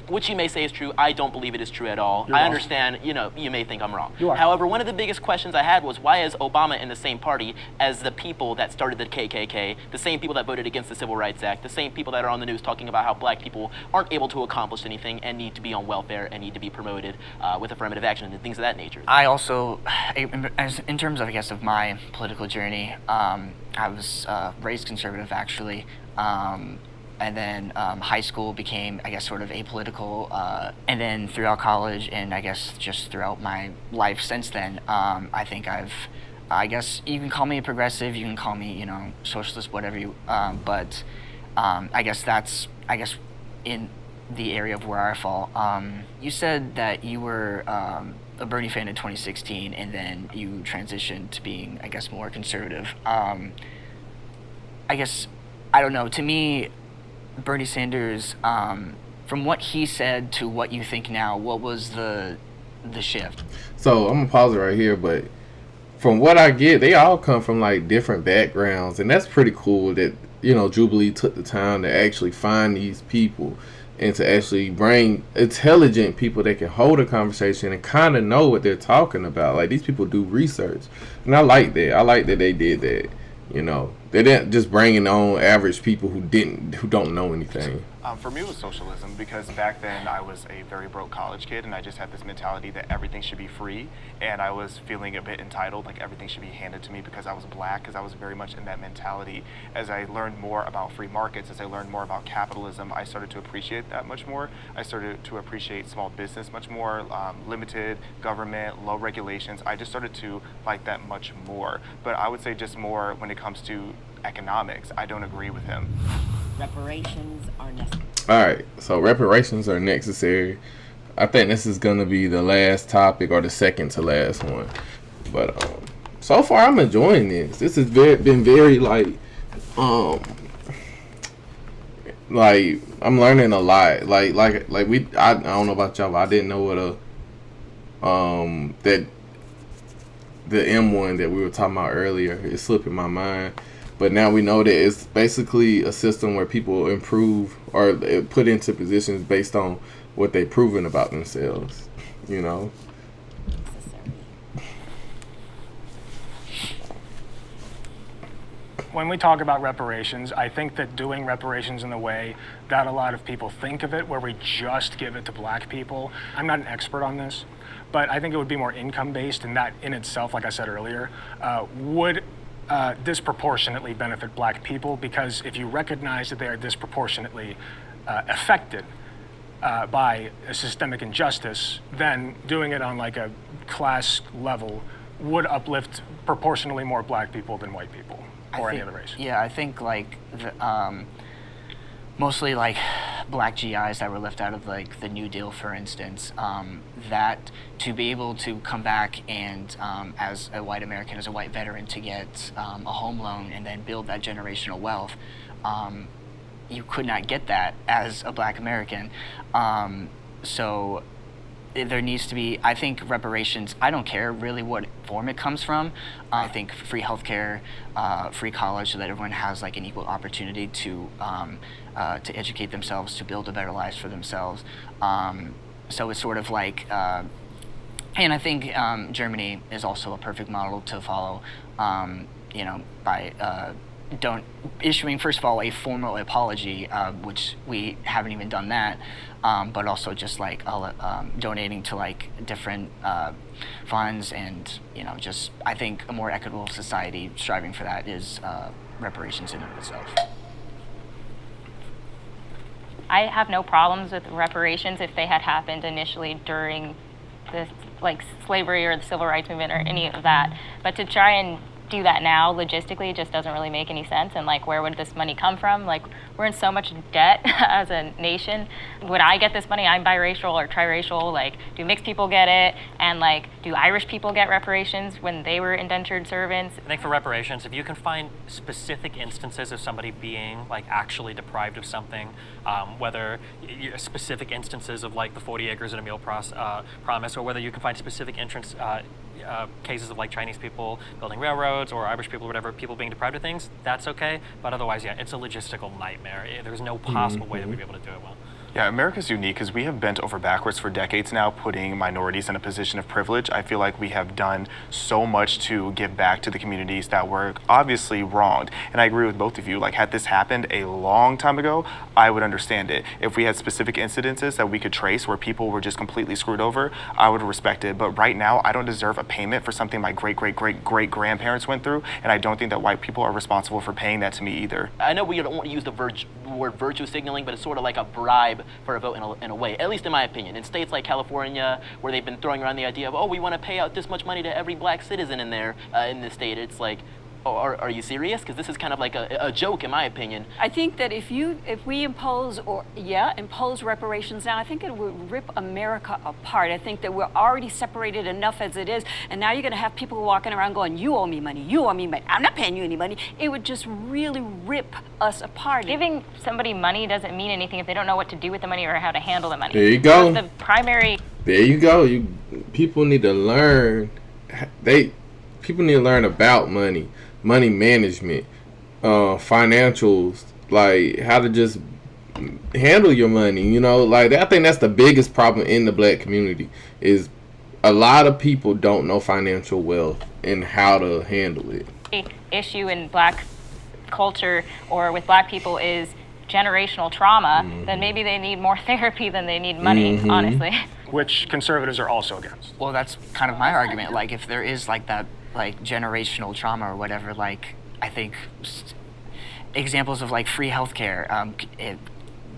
Which you may say is true. I don't believe it is true at all. You're I wrong. understand, you may think I'm wrong. You are. However, one of the biggest questions I had was, why is Obama in the same party as the people that started the KKK, the same people that voted against the Civil Rights Act, the same people that are on the news talking about how black people aren't able to accomplish anything and need to be on welfare and need to be promoted with affirmative action and things of that nature. I also, in terms of, of my political journey, I was raised conservative, actually. And then high school became, sort of apolitical. And then throughout college and just throughout my life since then, I think you can call me a progressive, you can call me, socialist, whatever you, but that's, in the area of where I fall. You said that you were a Bernie fan in 2016 and then you transitioned to being, more conservative. I don't know, to me, Bernie Sanders, from what he said to what you think now, what was the shift? So I'm gonna pause it right here, but from what I get, they all come from like different backgrounds, and that's pretty cool that Jubilee took the time to actually find these people and to actually bring intelligent people that can hold a conversation and kind of know what they're talking about. Like, these people do research, and I like that. I like that they did that. You know, they didn't just bring on average people who don't know anything. For me, it was socialism, because back then I was a very broke college kid, and I just had this mentality that everything should be free, and I was feeling a bit entitled, like everything should be handed to me because I was black, because I was very much in that mentality. As I learned more about free markets, as I learned more about capitalism, I started to appreciate that much more. I started to appreciate small business much more, limited government, low regulations. I just started to like that much more. But I would say just more when it comes to economics, I don't agree with him. Reparations are necessary. All right, so reparations are necessary. I think this is gonna be the last topic, or the second to last one. But so far I'm enjoying this. This has been very like I'm learning a lot. I don't know about y'all, but I didn't know what that the M1 that we were talking about earlier is slipping my mind. But now we know that it's basically a system where people improve or put into positions based on what they've proven about themselves, you know? When we talk about reparations, I think that doing reparations in the way that a lot of people think of it, where we just give it to black people, I'm not an expert on this, but I think it would be more income-based, and that in itself, like I said earlier, would disproportionately benefit black people, because if you recognize that they are disproportionately affected by a systemic injustice, then doing it on like a class level would uplift proportionally more black people than white people or any other race. Yeah, I think like mostly like black GIs that were left out of like the New Deal, for instance, that to be able to come back and as a white American, as a white veteran, to get a home loan and then build that generational wealth, you could not get that as a black American. So there needs to be, I think, reparations. I don't care really what form it comes from. I think free healthcare, free college, so that everyone has like an equal opportunity to educate themselves, to build a better life for themselves. So it's sort of like, and I think Germany is also a perfect model to follow. You know, by issuing, first of all, a formal apology, which we haven't even done that, but also just like donating to like different funds, and you know, just I think a more equitable society, striving for that, is reparations in and of itself. I have no problems with reparations if they had happened initially during the like slavery or the civil rights movement or any of that. But to try and do that now logistically just doesn't really make any sense. And like, where would this money come from? Like, we're in so much debt as a nation. Would I get this money? I'm biracial or triracial. Like, do mixed people get it? And like, do Irish people get reparations when they were indentured servants? I think for reparations, if you can find specific instances of somebody being like actually deprived of something, whether specific instances of like the 40 acres and a meal promise, or whether you can find specific cases of like Chinese people building railroads, or Irish people, or whatever, people being deprived of things, that's okay. But otherwise, yeah, it's a logistical nightmare. There's no possible way that we'd be able to do it well. Yeah, America's unique because we have bent over backwards for decades now, putting minorities in a position of privilege. I feel like we have done so much to give back to the communities that were obviously wronged. And I agree with both of you. Like, had this happened a long time ago, I would understand it. If we had specific incidences that we could trace where people were just completely screwed over, I would respect it. But right now, I don't deserve a payment for something my great-great-great-great-grandparents went through, and I don't think that white people are responsible for paying that to me either. I know we don't want to use the word virtue signaling, but it's sort of like a bribe for a vote in a way, at least in my opinion. In states like California, where they've been throwing around the idea of, oh, we want to pay out this much money to every black citizen in there, in this state, it's like, oh, are you serious? Because this is kind of like a joke, in my opinion. I think that if we impose reparations now, I think it would rip America apart. I think that we're already separated enough as it is, and now you're going to have people walking around going, you owe me money, you owe me money, I'm not paying you any money. It would just really rip us apart. Giving somebody money doesn't mean anything if they don't know what to do with the money or how to handle the money. There you go. The primary. There you go. People need to learn. People need to learn about money. Money management, financials, like how to just handle your money. You know, like I think that's the biggest problem in the black community is a lot of people don't know financial wealth and how to handle it. Issue in black culture or with black people is generational trauma, then maybe they need more therapy than they need money, honestly. Which conservatives are also against. Well, that's kind of my argument. Like, if there is like that, like generational trauma or whatever, like I think examples of like free healthcare,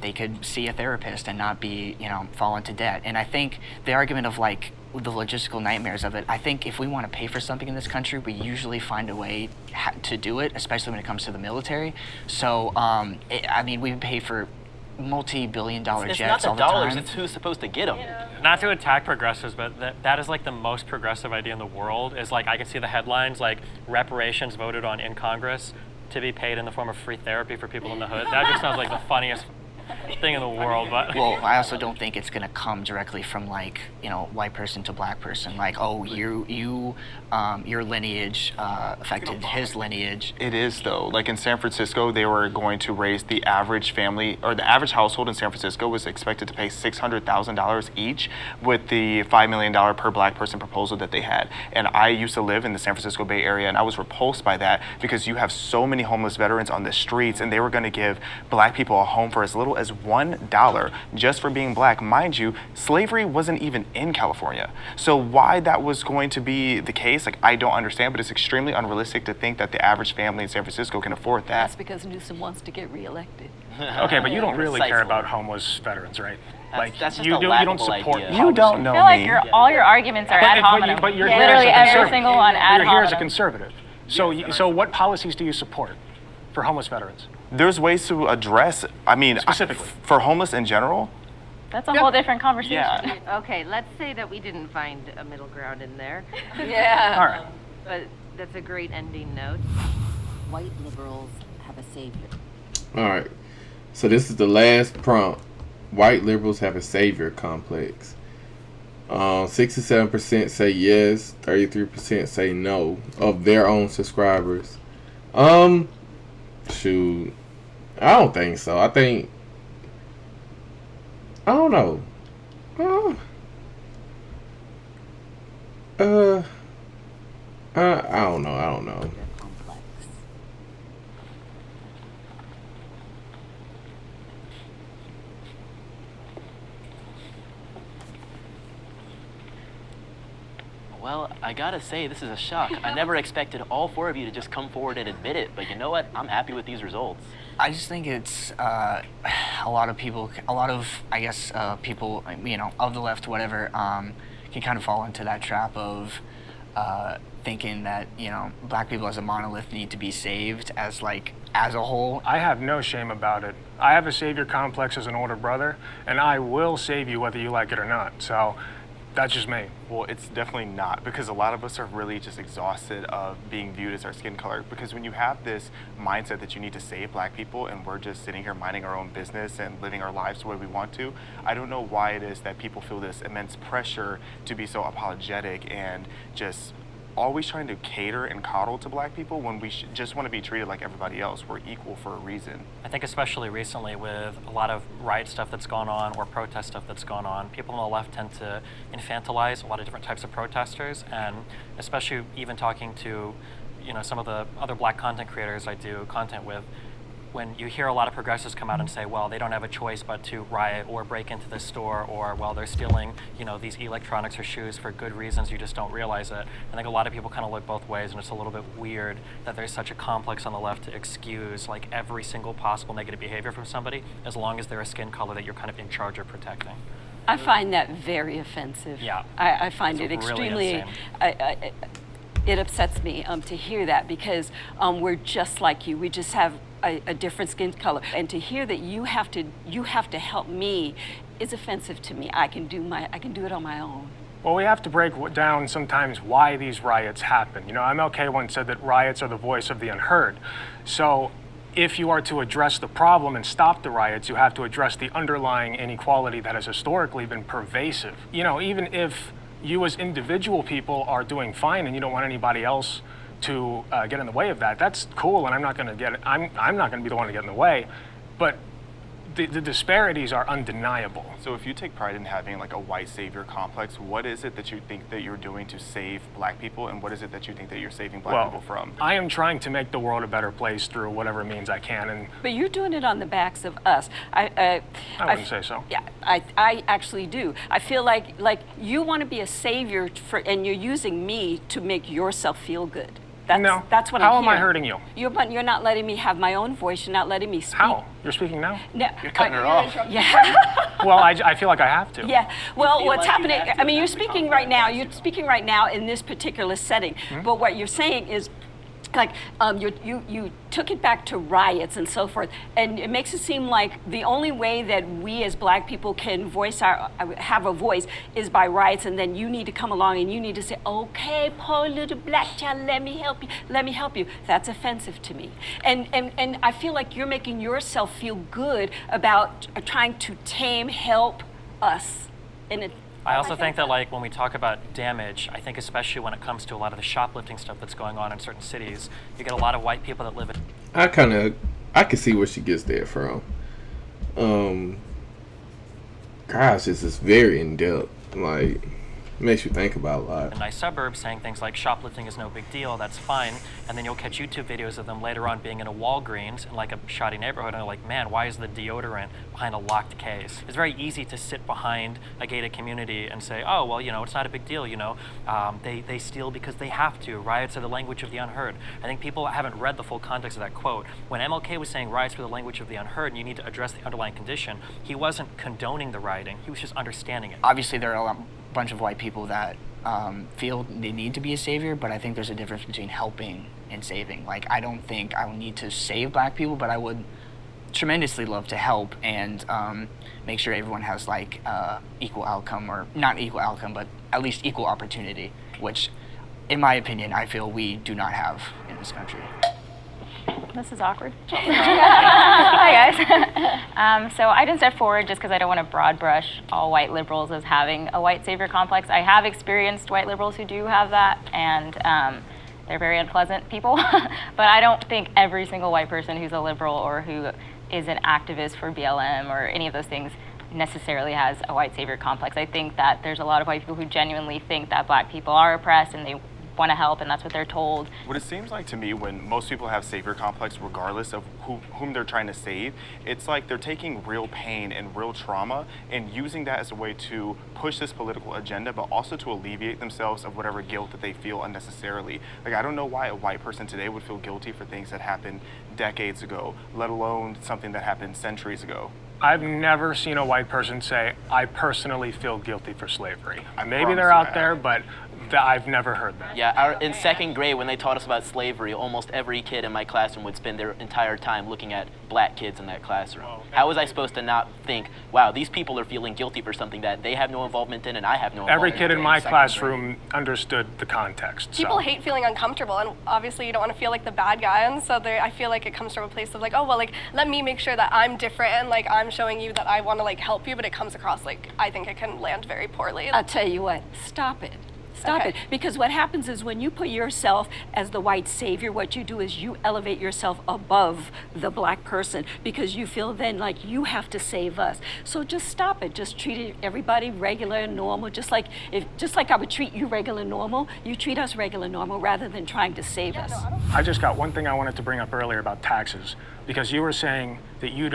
they could see a therapist and not be, fall into debt. And I think the argument of like the logistical nightmares of it, I think if we want to pay for something in this country, we usually find a way to do it, especially when it comes to the military. So, we pay for multi-billion-dollar jets all the time. It's not the dollars, it's who's supposed to get them. Not to attack progressives, but that is like the most progressive idea in the world. Is like I can see the headlines like reparations voted on in Congress to be paid in the form of free therapy for people in the hood. That just sounds like the funniest thing in the world. But well, I also don't think it's gonna come directly from like white person to black person. Like, oh, your lineage affected his lineage. It is though. Like in San Francisco, they were going to raise the average family or the average household in San Francisco was expected to pay $600,000 each with the $5 million per black person proposal that they had. And I used to live in the San Francisco Bay Area, and I was repulsed by that because you have so many homeless veterans on the streets, and they were going to give black people a home for as little as $1 just for being black. Mind you, slavery wasn't even in California. So why that was going to be the case, like I don't understand, but it's extremely unrealistic to think that the average family in San Francisco can afford that. That's because Newsom wants to get reelected. Okay, but you don't really care about homeless veterans, right? That's just you a don't support. idea. You don't know I feel me. like all your arguments are ad hominem. But you're here literally as a every single one ad You're here as a hominem. conservative. So what policies do you support for homeless veterans? There's ways to address, specifically for homeless in general. That's a whole different conversation. Yeah. Okay, let's say that we didn't find a middle ground in there. Yeah. All right. But that's a great ending note. White liberals have a savior. All right. So this is the last prompt. White liberals have a savior complex. 67% say yes. 33% say no of their own subscribers. Shoot, I don't think so. I don't know. I don't know. Well, I gotta say, this is a shock. I never expected all four of you to just come forward and admit it, but you know what? I'm happy with these results. I just think it's a lot of people, I guess, people, of the left, whatever, can kind of fall into that trap of thinking that, black people as a monolith need to be saved as a whole. I have no shame about it. I have a savior complex as an older brother, and I will save you whether you like it or not. So that's just me. Well, it's definitely not, because a lot of us are really just exhausted of being viewed as our skin color. Because when you have this mindset that you need to save black people and we're just sitting here minding our own business and living our lives the way we want to, I don't know why it is that people feel this immense pressure to be so apologetic and just always trying to cater and coddle to black people when we just want to be treated like everybody else. We're equal for a reason. I think especially recently with a lot of riot stuff that's gone on or protest stuff that's gone on, people on the left tend to infantilize a lot of different types of protesters, and especially even talking to some of the other black content creators I do content with, when you hear a lot of progressives come out and say, well, they don't have a choice but to riot or break into the store, or, well, they're stealing, these electronics or shoes for good reasons, you just don't realize it. I think a lot of people kind of look both ways, and it's a little bit weird that there's such a complex on the left to excuse every single possible negative behavior from somebody, as long as they're a skin color that you're kind of in charge of protecting. I find that very offensive. Yeah. I find it It's really extremely, it upsets me to hear that, because we're just like you. We just have a different skin color, and to hear that you have to help me is offensive to me. I can do it on my own. Well, we have to break down sometimes why these riots happen. MLK once said that riots are the voice of the unheard. So if you are to address the problem and stop the riots, you have to address the underlying inequality that has historically been pervasive. Even if you as individual people are doing fine and you don't want anybody else to get in the way of that, that's cool, and I'm not going to be the one to get in the way. But the disparities are undeniable. So if you take pride in having like a white savior complex, what is it that you think that you're doing to save black people, and what is it that you think that you're saving black people from? I am trying to make the world a better place through whatever means I can, and But you're doing it on the backs of us. I wouldn't say so. Yeah, I actually do. I feel like you want to be a savior and you're using me to make yourself feel good. That's what I'm How am I hearing. hurting you? You're not letting me have my own voice. You're not letting me speak. How? You're speaking now? No, You're cutting her off. Yeah. Well, I feel like I have to. Yeah. Well, what's happening? I mean, you're speaking right now. You're speaking right now in this particular setting. But what you're saying is, like, you took it back to riots and so forth, and it makes it seem like the only way that we as black people can have a voice is by riots, and then you need to come along and you need to say, okay, poor little black child, let me help you. That's offensive to me, and I feel like you're making yourself feel good about trying to help us in a. I also think that, like, when we talk about damage, I think especially when it comes to a lot of the shoplifting stuff that's going on in certain cities, you get a lot of white people that live in. I can see where she gets that from. Gosh, this is very in depth. Like, makes you think about a lot. In nice suburbs saying things like shoplifting is no big deal, that's fine, and then you'll catch YouTube videos of them later on being in a Walgreens in like a shoddy neighborhood, and they're like, man, why is the deodorant behind a locked case? It's very easy to sit behind a gated community and say, oh, well, it's not a big deal, they steal because they have to. Riots are the language of the unheard. I think people haven't read the full context of that quote. When MLK was saying riots were the language of the unheard and you need to address the underlying condition, he wasn't condoning the rioting, he was just understanding it. Obviously, there are a bunch of white people that feel they need to be a savior, but I think there's a difference between helping and saving. Like, I don't think I would need to save black people, but I would tremendously love to help and make sure everyone has like equal outcome, or not equal outcome, but at least equal opportunity, which in my opinion, I feel we do not have in this country. This is awkward. Hi, guys. So I didn't step forward just because I don't want to broad brush all white liberals as having a white savior complex. I have experienced white liberals who do have that, and they're very unpleasant people. But I don't think every single white person who's a liberal or who is an activist for BLM or any of those things necessarily has a white savior complex. I think that there's a lot of white people who genuinely think that black people are oppressed and they want to help, and that's what they're told. What it seems like to me, when most people have savior complex, regardless of whom they're trying to save, it's like they're taking real pain and real trauma and using that as a way to push this political agenda, but also to alleviate themselves of whatever guilt that they feel unnecessarily. Like, I don't know why a white person today would feel guilty for things that happened decades ago, let alone something that happened centuries ago. I've never seen a white person say, I personally feel guilty for slavery. Maybe they're out there, but I've never heard that. Yeah, in second grade, when they taught us about slavery, almost every kid in my classroom would spend their entire time looking at black kids in that classroom. How was I supposed to not think, wow, these people are feeling guilty for something that they have no involvement in and I have no involvement in? Every kid in my classroom understood the context. People hate feeling uncomfortable, and obviously you don't want to feel like the bad guy, and so I feel like it comes from a place of like, oh, well, like, let me make sure that I'm different and like I'm showing you that I want to like help you, but it comes across like I think it can land very poorly. I'll tell you what, stop it. Stop it. Because what happens is when you put yourself as the white savior, what you do is you elevate yourself above the black person because you feel then like you have to save us. So just stop it. Just treat everybody regular and normal. Just like I would treat you regular and normal, you treat us regular and normal rather than trying to save us. I just got one thing I wanted to bring up earlier about taxes, because you were saying that you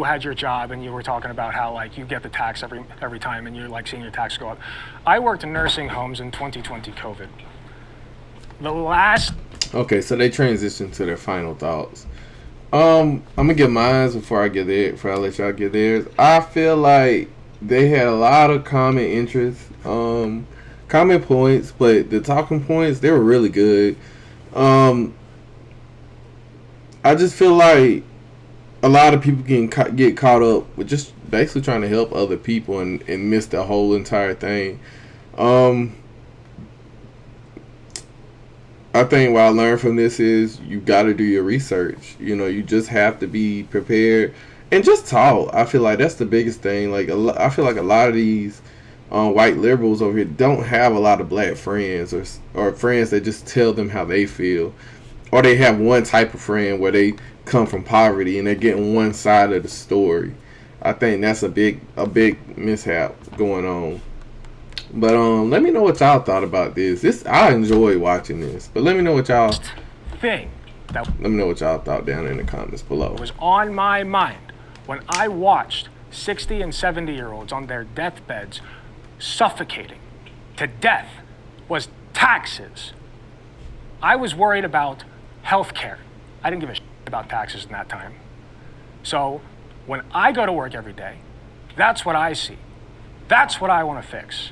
had your job and you were talking about how like you get the tax every time and you're like seeing your tax go up. I worked in nursing homes in 2020 COVID. Okay, so they transition to their final thoughts. I'm gonna get mine before I let y'all get theirs. I feel like they had a lot of common interests, common points, but the talking points, they were really good. I just feel like a lot of people get caught up with just basically trying to help other people and miss the whole entire thing. I think what I learned from this is you got to do your research. You just have to be prepared and just talk. I feel like that's the biggest thing. Like I feel like a lot of these white liberals over here don't have a lot of black friends or friends that just tell them how they feel, or they have one type of friend where they come from poverty and they're getting one side of the story. I think that's a big mishap going on. But let me know what y'all thought about this. I enjoy watching this, but let me know what y'all thing. Let me know what y'all thought down in the comments below. Was on my mind when I watched 60 and 70-year-olds on their deathbeds suffocating to death was taxes. I was worried about health care. I didn't give a shit about taxes in that time. So when I go to work every day, that's what I see. That's what I want to fix.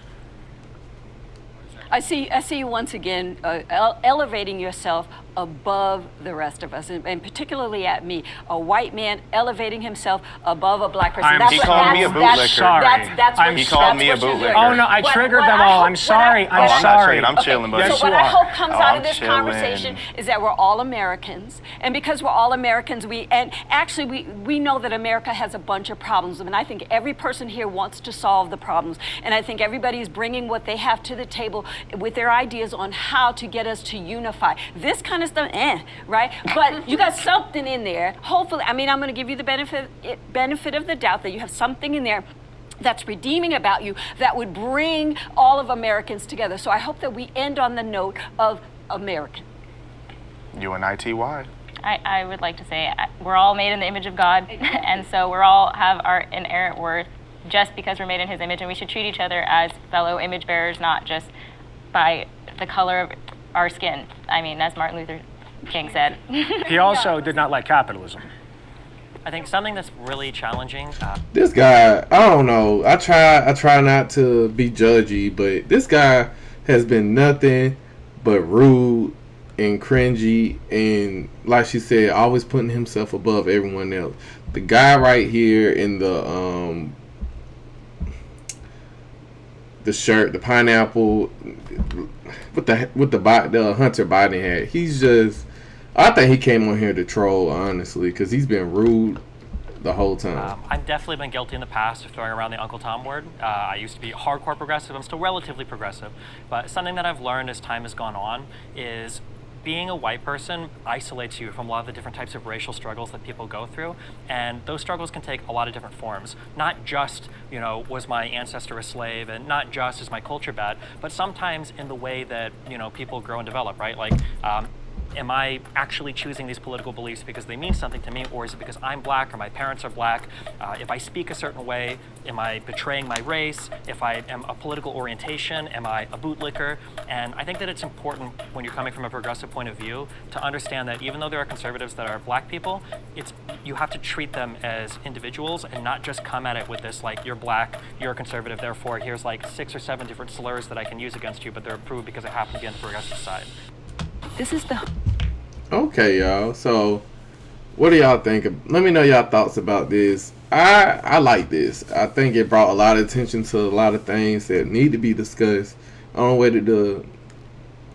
I see you once again elevating yourself above the rest of us, and particularly at me, a white man elevating himself above a black person. He called me a bootlicker. He called me a bootlicker. Oh no, I triggered them all. I'm sorry. I'm sorry. I'm chilling, buddy. So what I hope comes out of this conversation is that we're all Americans, and because we're all Americans, we know that America has a bunch of problems, and I think every person here wants to solve the problems, and I think everybody's bringing what they have to the table with their ideas on how to get us to unify. This kind of stuff, right? But you got something in there. Hopefully, I mean, I'm going to give you the benefit of the doubt that you have something in there that's redeeming about you that would bring all of Americans together. So I hope that we end on the note of American. UNITY. I would like to say we're all made in the image of God, and so we're all have our inerrant worth just because we're made in His image, and we should treat each other as fellow image bearers, not just by the color of our skin. I mean, as Martin Luther King said. He also did not like capitalism. I think something that's really challenging. This guy, I don't know. I try not to be judgy, but this guy has been nothing but rude and cringy, and like she said, always putting himself above everyone else. The guy right here in the shirt, the pineapple with the Hunter Biden hat. He's just, I think he came on here to troll, honestly, because he's been rude the whole time. I've definitely been guilty in the past of throwing around the Uncle Tom word. I used to be hardcore progressive. I'm still relatively progressive, but something that I've learned as time has gone on is being a white person isolates you from a lot of the different types of racial struggles that people go through, and those struggles can take a lot of different forms. Not just, was my ancestor a slave, and not just is my culture bad, but sometimes in the way that, people grow and develop, right? Like, am I actually choosing these political beliefs because they mean something to me, or is it because I'm black or my parents are black? If I speak a certain way, am I betraying my race? If I am a political orientation, am I a bootlicker? And I think that it's important when you're coming from a progressive point of view to understand that even though there are conservatives that are black people, you have to treat them as individuals and not just come at it with this, like, you're black, you're a conservative, therefore here's like 6 or 7 different slurs that I can use against you, but they're approved because I happen to be on the progressive side. This is the... Okay, y'all. So, what do y'all think? Let me know y'all thoughts about this. I like this. I think it brought a lot of attention to a lot of things that need to be discussed. The only way to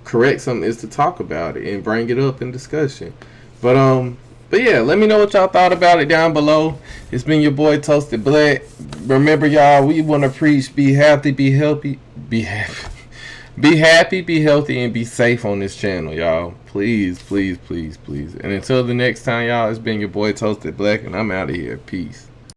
correct something is to talk about it and bring it up in discussion. But yeah, let me know what y'all thought about it down below. It's been your boy Toasted Black. Remember, y'all, we want to preach: be healthy, be healthy, be happy. Be happy, be healthy, and be safe on this channel, y'all. Please, please, please, please. And until the next time, y'all, it's been your boy Toasted Black, and I'm out of here. Peace.